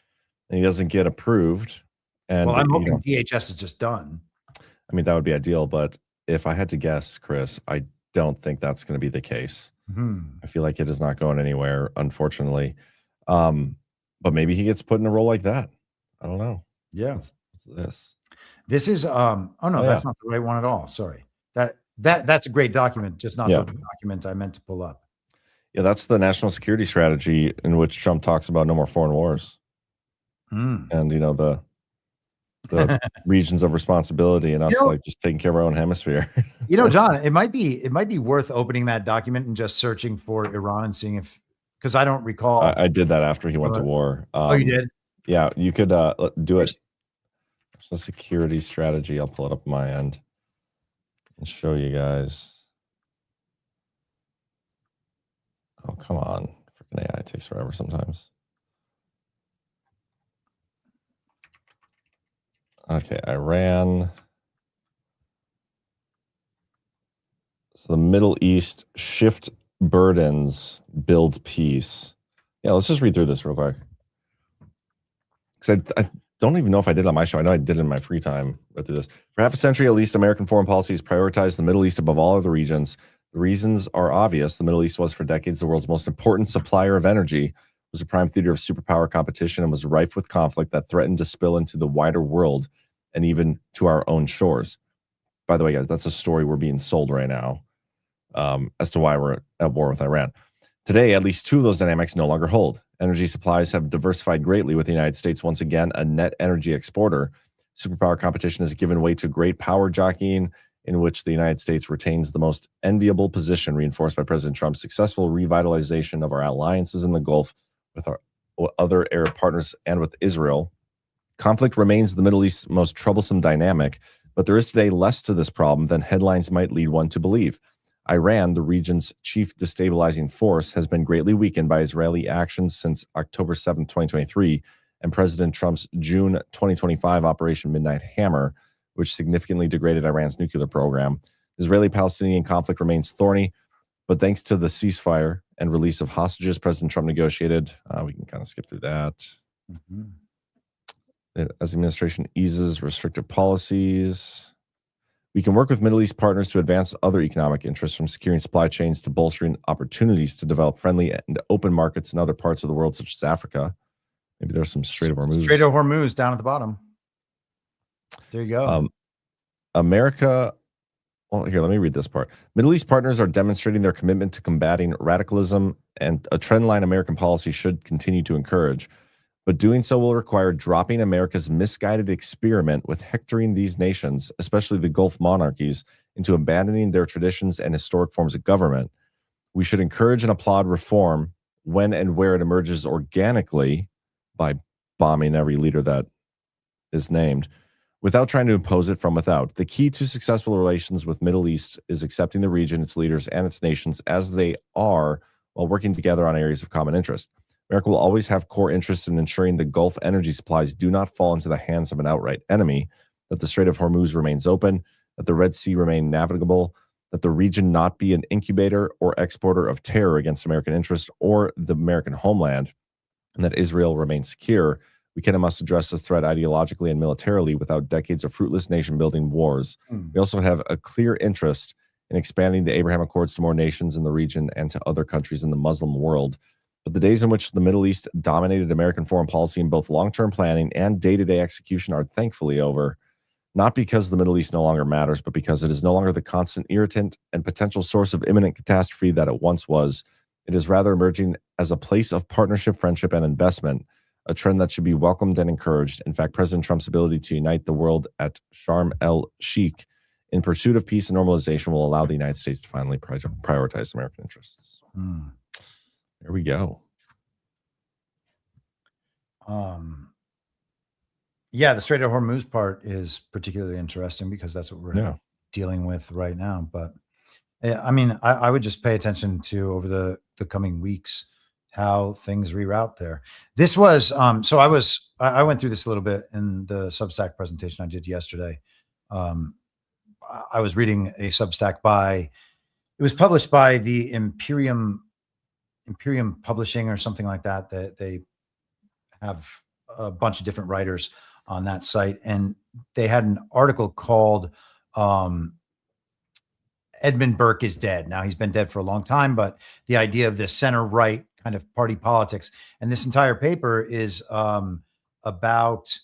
and he doesn't get approved? And well, I'm hoping DHS is just done. I mean, that would be ideal. But if I had to guess, Chris, I don't think that's going to be the case. I feel like it is not going anywhere, unfortunately. But maybe he gets put in a role like that. I don't know. Yeah. What's this? This is that's not the right one at all. Sorry. That's a great document, just not the document I meant to pull up. Yeah, that's the national security strategy in which Trump talks about no more foreign wars. And the regions of responsibility and us like just taking care of our own hemisphere. John, it might be worth opening that document and just searching for Iran and seeing because I don't recall. I did that after he went to war. Oh, you did? Yeah, you could do it. There's a security strategy. I'll pull it up on my end and show you guys. Oh, come on. For Freaking AI takes forever sometimes. Okay, Iran. So the Middle East shift burdens, build peace. Yeah, let's just read through this real quick. Because I don't even know if I did it on my show. I know I did it in my free time. Read through this. For half a century, at least, American foreign policy has prioritized the Middle East above all other regions. The reasons are obvious. The Middle East was for decades the world's most important supplier of energy, was a prime theater of superpower competition, and was rife with conflict that threatened to spill into the wider world and even to our own shores. By the way, guys, that's a story we're being sold right now as to why we're at war with Iran. Today, at least two of those dynamics no longer hold. Energy supplies have diversified greatly, with the United States once again a net energy exporter. Superpower competition has given way to great power jockeying, in which the United States retains the most enviable position, reinforced by President Trump's successful revitalization of our alliances in the Gulf with our other Arab partners and with Israel. Conflict remains the Middle East's most troublesome dynamic, but there is today less to this problem than headlines might lead one to believe. Iran, the region's chief destabilizing force, has been greatly weakened by Israeli actions since October 7, 2023, and President Trump's June 2025 Operation Midnight Hammer, which significantly degraded Iran's nuclear program. The Israeli-Palestinian conflict remains thorny, but thanks to the ceasefire and release of hostages President Trump negotiated, we can kind of skip through that. As the administration eases restrictive policies, we can work with Middle East partners to advance other economic interests, from securing supply chains to bolstering opportunities to develop friendly and open markets in other parts of the world, such as Africa. Maybe there's some Strait of Hormuz. Strait of Hormuz down at the bottom. There you go. America. Well, here, let me read this part. Middle East partners are demonstrating their commitment to combating radicalism, and a trend line American policy should continue to encourage. But doing so will require dropping America's misguided experiment with hectoring these nations, especially the Gulf monarchies, into abandoning their traditions and historic forms of government. We should encourage and applaud reform when and where it emerges organically by bombing every leader that is named, without trying to impose it from without. The key to successful relations with Middle East is accepting the region, its leaders, and its nations as they are, while working together on areas of common interest. America will always have core interests in ensuring the Gulf energy supplies do not fall into the hands of an outright enemy, that the Strait of Hormuz remains open, that the Red Sea remain navigable, that the region not be an incubator or exporter of terror against American interests or the American homeland, and that Israel remains secure. We can and must address this threat ideologically and militarily without decades of fruitless nation-building wars. We also have a clear interest in expanding the Abraham Accords to more nations in the region and to other countries in the Muslim world. But the days in which the Middle East dominated American foreign policy in both long-term planning and day-to-day execution are thankfully over, not because the Middle East no longer matters, but because it is no longer the constant irritant and potential source of imminent catastrophe that it once was. It is rather emerging as a place of partnership, friendship, and investment, a trend that should be welcomed and encouraged. In fact, President Trump's ability to unite the world at Sharm el-Sheikh in pursuit of peace and normalization will allow the United States to finally prioritize American interests. There we go. Yeah, the Strait of Hormuz part is particularly interesting because that's what we're dealing with right now. But I mean, I would just pay attention to over the coming weeks how things reroute there. This was so I went through this a little bit in the Substack presentation I did yesterday. I was reading a Substack it was published by the Imperium Publishing or something like that. They have a bunch of different writers on that site, and they had an article called Edmund Burke is dead. Now, he's been dead for a long time, but the idea of this center right kind of party politics, and this entire paper is about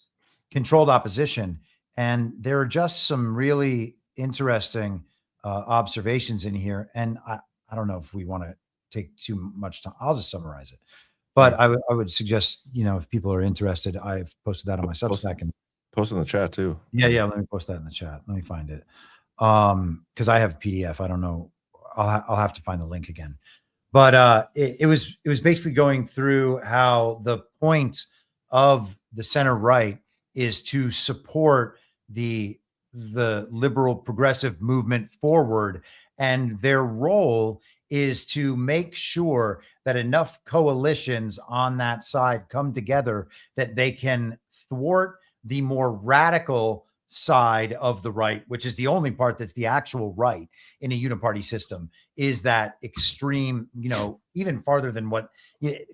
controlled opposition, and there are just some really interesting observations in here. And I don't know if we want to take too much time. I'll just summarize it. But I would suggest, if people are interested, I've posted that on my Substack and post in the chat too. Yeah. Let me post that in the chat. Let me find it. Because I have a PDF. I don't know. I'll have to find the link again. But it was basically going through how the point of the center right is to support the liberal progressive movement forward, and their role is to make sure that enough coalitions on that side come together that they can thwart the more radical side of the right, which is the only part that's the actual right in a uniparty system, is that extreme, even farther than what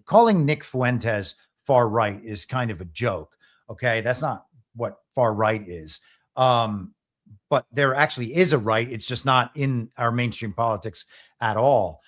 calling Nick Fuentes far right is kind of a joke. Okay. That's not what far right is. But there actually is a right. It's just not in our mainstream politics at all.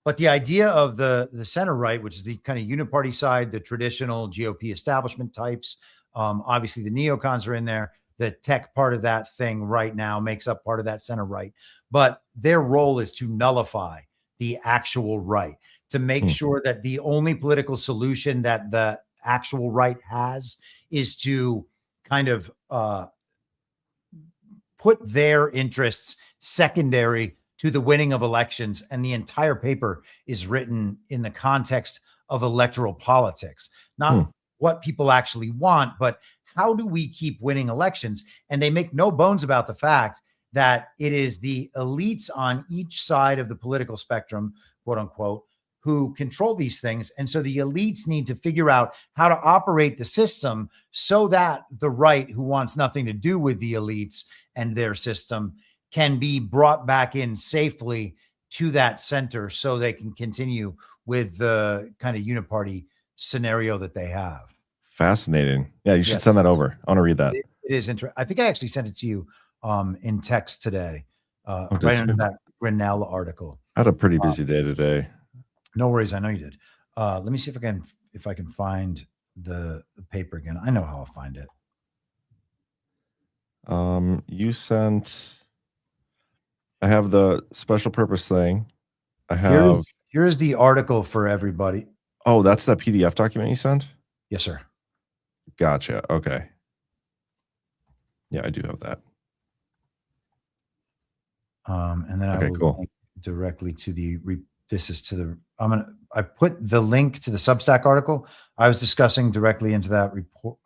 But the idea of the center right, which is the kind of uniparty side, the traditional GOP establishment types, obviously the neocons are in there. The tech part of that thing right now makes up part of that center right. But their role is to nullify the actual right, to make sure that the only political solution that the actual right has is to kind of put their interests secondary to the winning of elections. And the entire paper is written in the context of electoral politics, not what people actually want, but how do we keep winning elections? And they make no bones about the fact that it is the elites on each side of the political spectrum, quote unquote, who control these things. And so the elites need to figure out how to operate the system so that the right, who wants nothing to do with the elites and their system, can be brought back in safely to that center so they can continue with the kind of uniparty scenario that they have. Fascinating. Yeah, you should send that over. I want to read that. It is interesting. I think I actually sent it to you in text today, right you? under that Grenell article. I had a pretty busy day today. No worries. I know you did. Let me see if I can find the paper again. I know how I'll find it. You sent. I have the special purpose thing. I have. Here's the article for everybody. Oh, that's that PDF document you sent? Yes, sir. Gotcha. Okay. Yeah, I do have that. And then I will link directly to the. I put the link to the Substack article I was discussing directly into that report,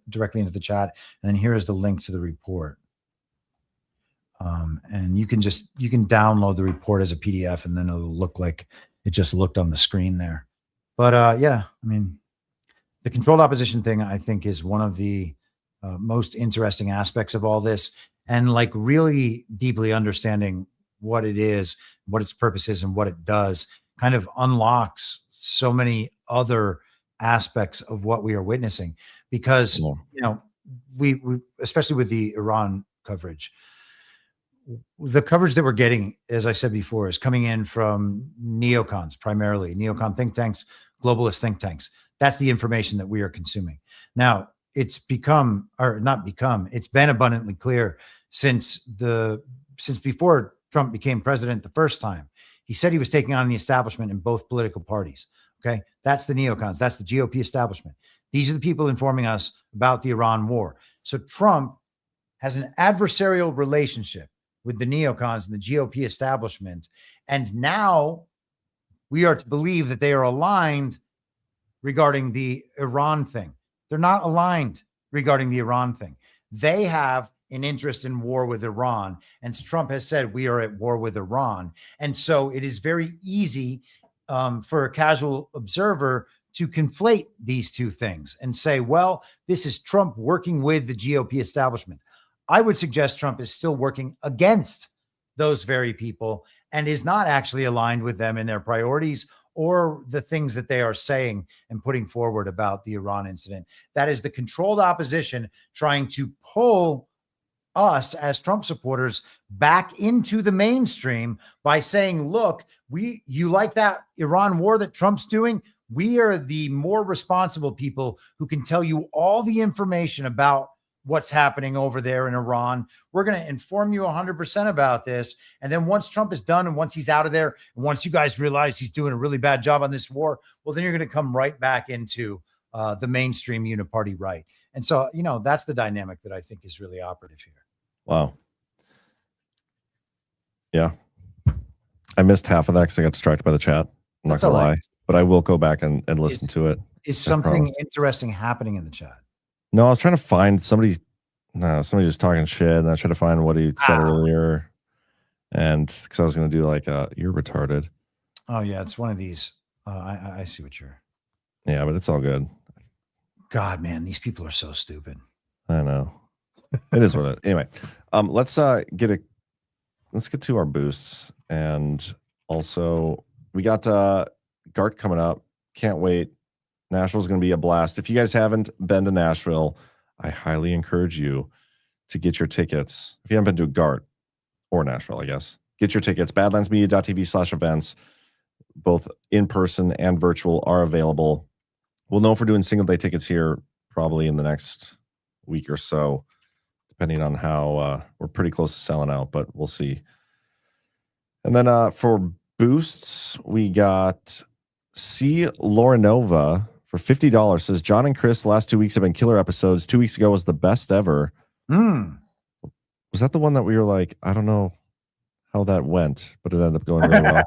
directly into the chat. And then here is the link to the report. And you can download the report as a PDF, and then it'll look like it just looked on the screen there. But yeah, I mean, the controlled opposition thing, I think, is one of the most interesting aspects of all this, and like really deeply understanding what it is, what its purpose is, and what it does kind of unlocks so many other aspects of what we are witnessing. Because, we especially with the Iran coverage, the coverage that we're getting, as I said before, is coming in from neocons, primarily neocon think tanks, globalist think tanks. That's the information that we are consuming. Now, it's been abundantly clear since before Trump became president the first time. He said he was taking on the establishment in both political parties. Okay. That's the neocons. That's the GOP establishment. These are the people informing us about the Iran war. So Trump has an adversarial relationship with the neocons and the GOP establishment. And now we are to believe that they are aligned regarding the Iran thing. They're not aligned regarding the Iran thing. They have an interest in war with Iran. And Trump has said we are at war with Iran. And so it is very easy for a casual observer to conflate these two things and say, well, this is Trump working with the GOP establishment. I would suggest Trump is still working against those very people and is not actually aligned with them in their priorities or the things that they are saying and putting forward about the Iran incident. That is the controlled opposition trying to pull us as Trump supporters back into the mainstream by saying, look, you like that Iran war that Trump's doing? We are the more responsible people who can tell you all the information about what's happening over there in Iran. We're going to inform you 100% about this. And then once Trump is done and once he's out of there, and once you guys realize he's doing a really bad job on this war, well, then you're going to come right back into the mainstream uniparty right. And so, that's the dynamic that I think is really operative here. Wow. Yeah. I missed half of that because I got distracted by the chat. I'm not going to lie, but I will go back and listen to it. Is something interesting happening in the chat? No, I was trying to find somebody just talking shit, and I tried to find what he said earlier. And because I was going to do like, you're retarded. Oh, yeah. It's one of these. I see what you're. Yeah, but it's all good. God, man, these people are so stupid. I know. It is what it is. Anyway, let's get to our boosts. And also, we got GART coming up. Can't wait. Nashville's going to be a blast. If you guys haven't been to Nashville, I highly encourage you to get your tickets. If you haven't been to GART or Nashville, I guess, get your tickets. Badlandsmedia.tv/events. Both in person and virtual are available. We'll know if we're doing single day tickets here probably in the next week or so, depending on how we're pretty close to selling out, but we'll see. And then for boosts, we got C. Laurinova for $50. Says, John and Chris, the last 2 weeks have been killer episodes. 2 weeks ago was the best ever. Was that the one that we were like, I don't know how that went, but it ended up going really well?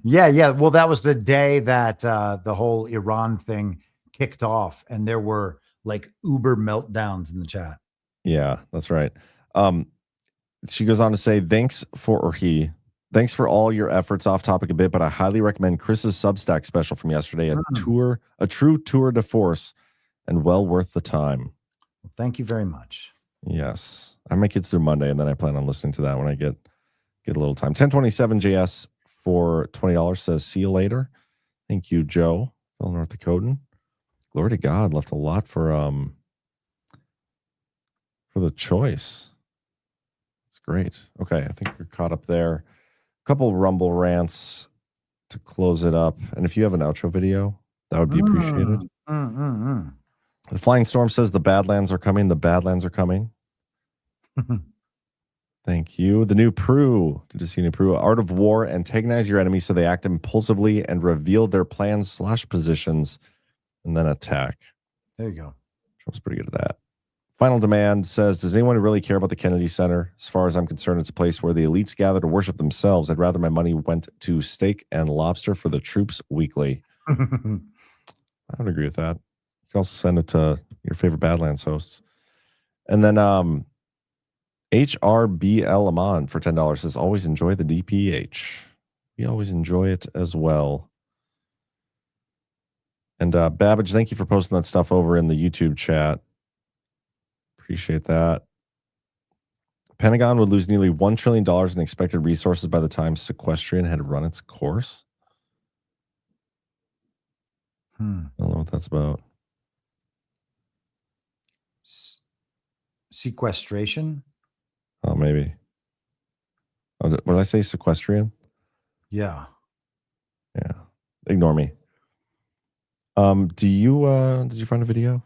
Yeah. Well, that was the day that the whole Iran thing kicked off, and there were like uber meltdowns in the chat. Yeah, that's right. She goes on to say, thanks for all your efforts. Off topic a bit, but I highly recommend Chris's Substack special from yesterday, a true tour de force, and well worth the time. Well, thank you very much. Yes. I have my kids through Monday, and then I plan on listening to that when I get a little time. 1027 JS for $20 says, see you later. Thank you, Joe, Phil North Dakotan. Glory to God, left a lot for the choice. It's great. Okay, I think you're caught up there. A couple Rumble rants to close it up. And if you have an outro video, that would be appreciated. The Flying Storm says the Badlands are coming. The Badlands are coming. Thank you. The new Prue. Good to see you, new Prue. Art of War. Antagonize your enemy so they act impulsively and reveal their plans / positions and then attack. There you go. Trump's pretty good at that. Final Demand says, does anyone really care about the Kennedy Center? As far as I'm concerned, it's a place where the elites gather to worship themselves. I'd rather my money went to steak and lobster for the troops weekly. I would agree with that. You can also send it to your favorite Badlands hosts. And then HRBL Amon for $10 says, always enjoy the DPH. We always enjoy it as well. And Babbage, thank you for posting that stuff over in the YouTube chat. Appreciate that. Pentagon would lose nearly $1 trillion in expected resources by the time sequestrian had run its course. I don't know what that's about. Sequestration? Oh, maybe. Oh, what did I say? Sequestrian? Yeah. Yeah. Ignore me. Did you find a video?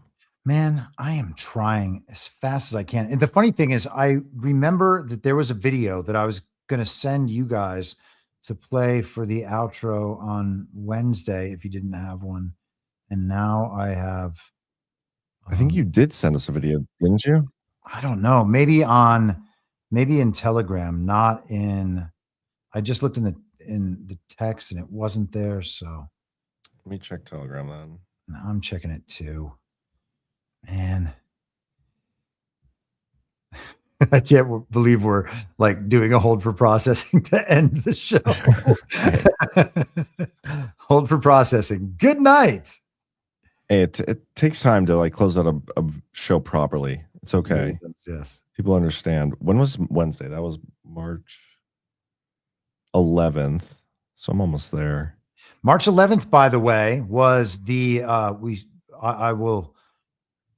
Man, I am trying as fast as I can. And the funny thing is, I remember that there was a video that I was going to send you guys to play for the outro on Wednesday if you didn't have one. And now I have. I think you did send us a video, didn't you? I don't know. Maybe in Telegram, not in. I just looked in the text and it wasn't there. So let me check Telegram then. I'm checking it too. Man, I can't believe we're like doing a hold for processing to end the show. Hold for processing. Good night. Hey, it takes time to like close out a show properly. It's okay. Yes. People understand. When was Wednesday? That was March 11th. So I'm almost there. March 11th, by the way, was the I will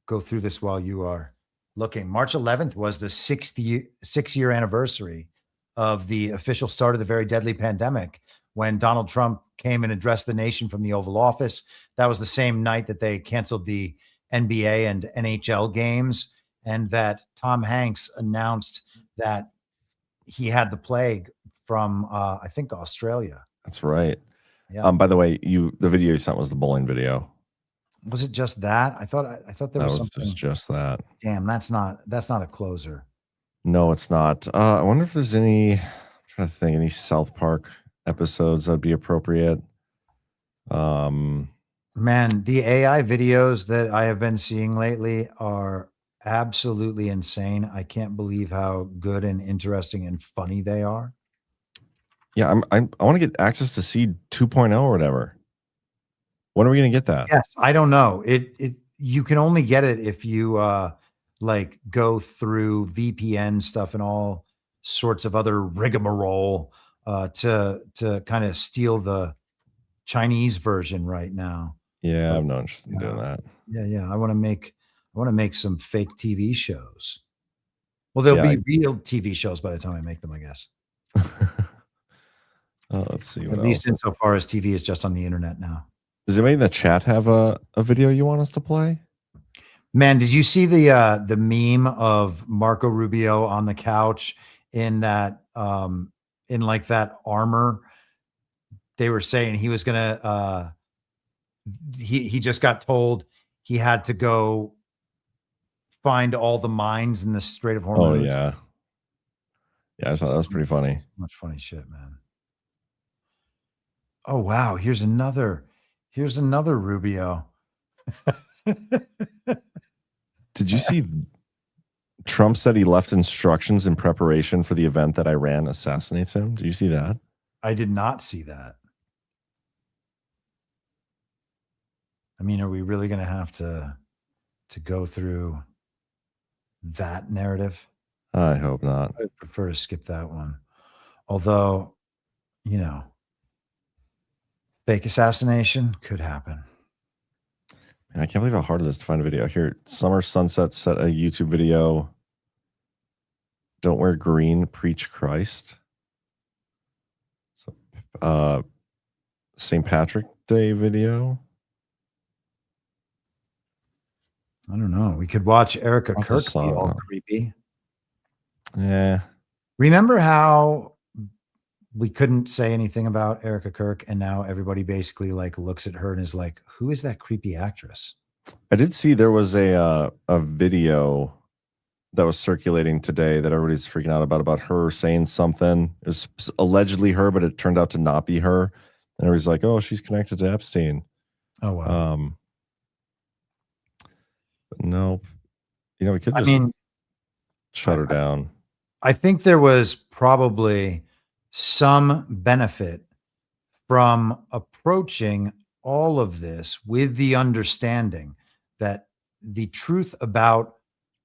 go through this while you are looking. March 11th was the 6-year anniversary of the official start of the very deadly pandemic when Donald Trump came and addressed the nation from the Oval Office. That was the same night that they canceled the NBA and NHL games, and that Tom Hanks announced that he had the plague from, I think, Australia. That's right. Yeah. By the way, the video you sent was the bowling video. Was it just that? I thought there was something. Just that. Damn, that's not a closer. No, it's not. I wonder if there's any. I'm trying to think any South Park episodes that'd be appropriate. Man, the AI videos that I have been seeing lately are absolutely insane. I can't believe how good and interesting and funny they are. Yeah, I want to get access to Seed 2.0 or whatever. When are we going to get that? Yes, I don't know. You can only get it if you like go through VPN stuff and all sorts of other rigmarole to kind of steal the Chinese version right now. Yeah, I'm not interested in doing that. Yeah. I want to make some fake TV shows. Well, there'll be real TV shows by the time I make them, I guess. Let's see. At least insofar as TV is just on the internet now. Does anybody in the chat have a video you want us to play? Man, did you see the meme of Marco Rubio on the couch in that in like that armor? They were saying he was gonna he just got told he had to go find all the mines in the Strait of Hormuz. Oh yeah. Yeah, I saw that was pretty funny. Much funny shit, man. Oh wow, here's another Rubio. Did you see Trump said he left instructions in preparation for the event that Iran assassinates him? Did you see that? I did not see that. I mean, are we really going to have to go through that narrative? I hope not. I'd prefer to skip that one. Although, you know, fake assassination could happen. I can't believe how hard it is to find a video. Here, Summer Sunset set a YouTube video. Don't wear green, preach Christ. So, St. Patrick Day video. I don't know. We could watch Erica Kirk be all creepy. Yeah. Remember how we couldn't say anything about Erica Kirk, and now everybody basically like looks at her and is like, "Who is that creepy actress?" I did see there was a video that was circulating today that everybody's freaking out about her saying something. It was allegedly her, but it turned out to not be her. And everybody's like, "Oh, she's connected to Epstein." Oh wow. But no, you know, we could just shut her down. I think there was probably some benefit from approaching all of this with the understanding that the truth about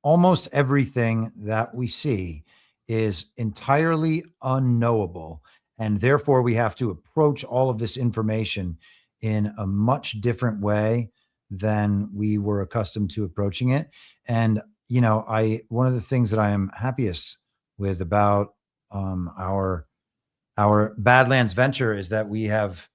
almost everything that we see is entirely unknowable. And therefore, we have to approach all of this information in a much different way than we were accustomed to approaching it. And, you know, one of the things that I am happiest with about our Badlands venture is that we have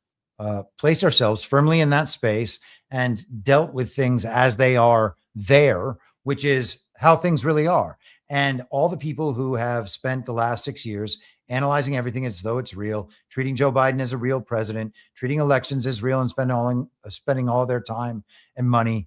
placed ourselves firmly in that space and dealt with things as they are there, which is how things really are. And all the people who have spent the last 6 years analyzing everything as though it's real, treating Joe Biden as a real president, treating elections as real, and spending all their time and money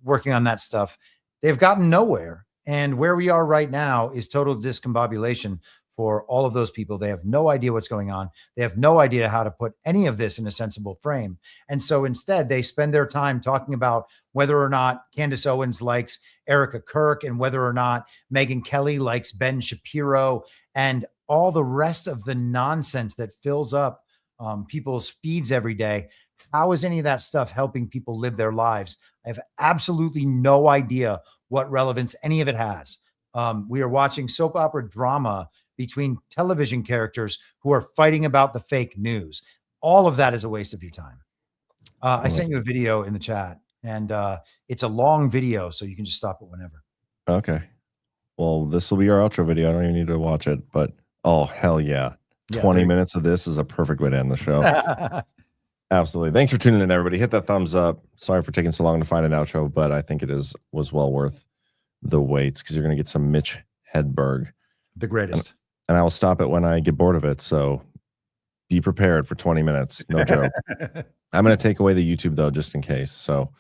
working on that stuff, they've gotten nowhere. And where we are right now is total discombobulation for all of those people. They have no idea what's going on. They have no idea how to put any of this in a sensible frame. And so instead, they spend their time talking about whether or not Candace Owens likes Erica Kirk and whether or not Megyn Kelly likes Ben Shapiro and all the rest of the nonsense that fills up people's feeds every day. How is any of that stuff helping people live their lives? I have absolutely no idea what relevance any of it has. We are watching soap opera drama between television characters who are fighting about the fake news. All of that is a waste of your time. I sent you a video in the chat, and it's a long video, so you can just stop it whenever. Okay. Well, this will be our outro video. I don't even need to watch it, but oh, hell yeah. 20 minutes of this is a perfect way to end the show. Absolutely. Thanks for tuning in, everybody. Hit that thumbs up. Sorry for taking so long to find an outro, but I think it was well worth the wait because you're going to get some Mitch Hedberg. The greatest. And I will stop it when I get bored of it. So be prepared for 20 minutes. No joke. I'm going to take away the YouTube, though, just in case. So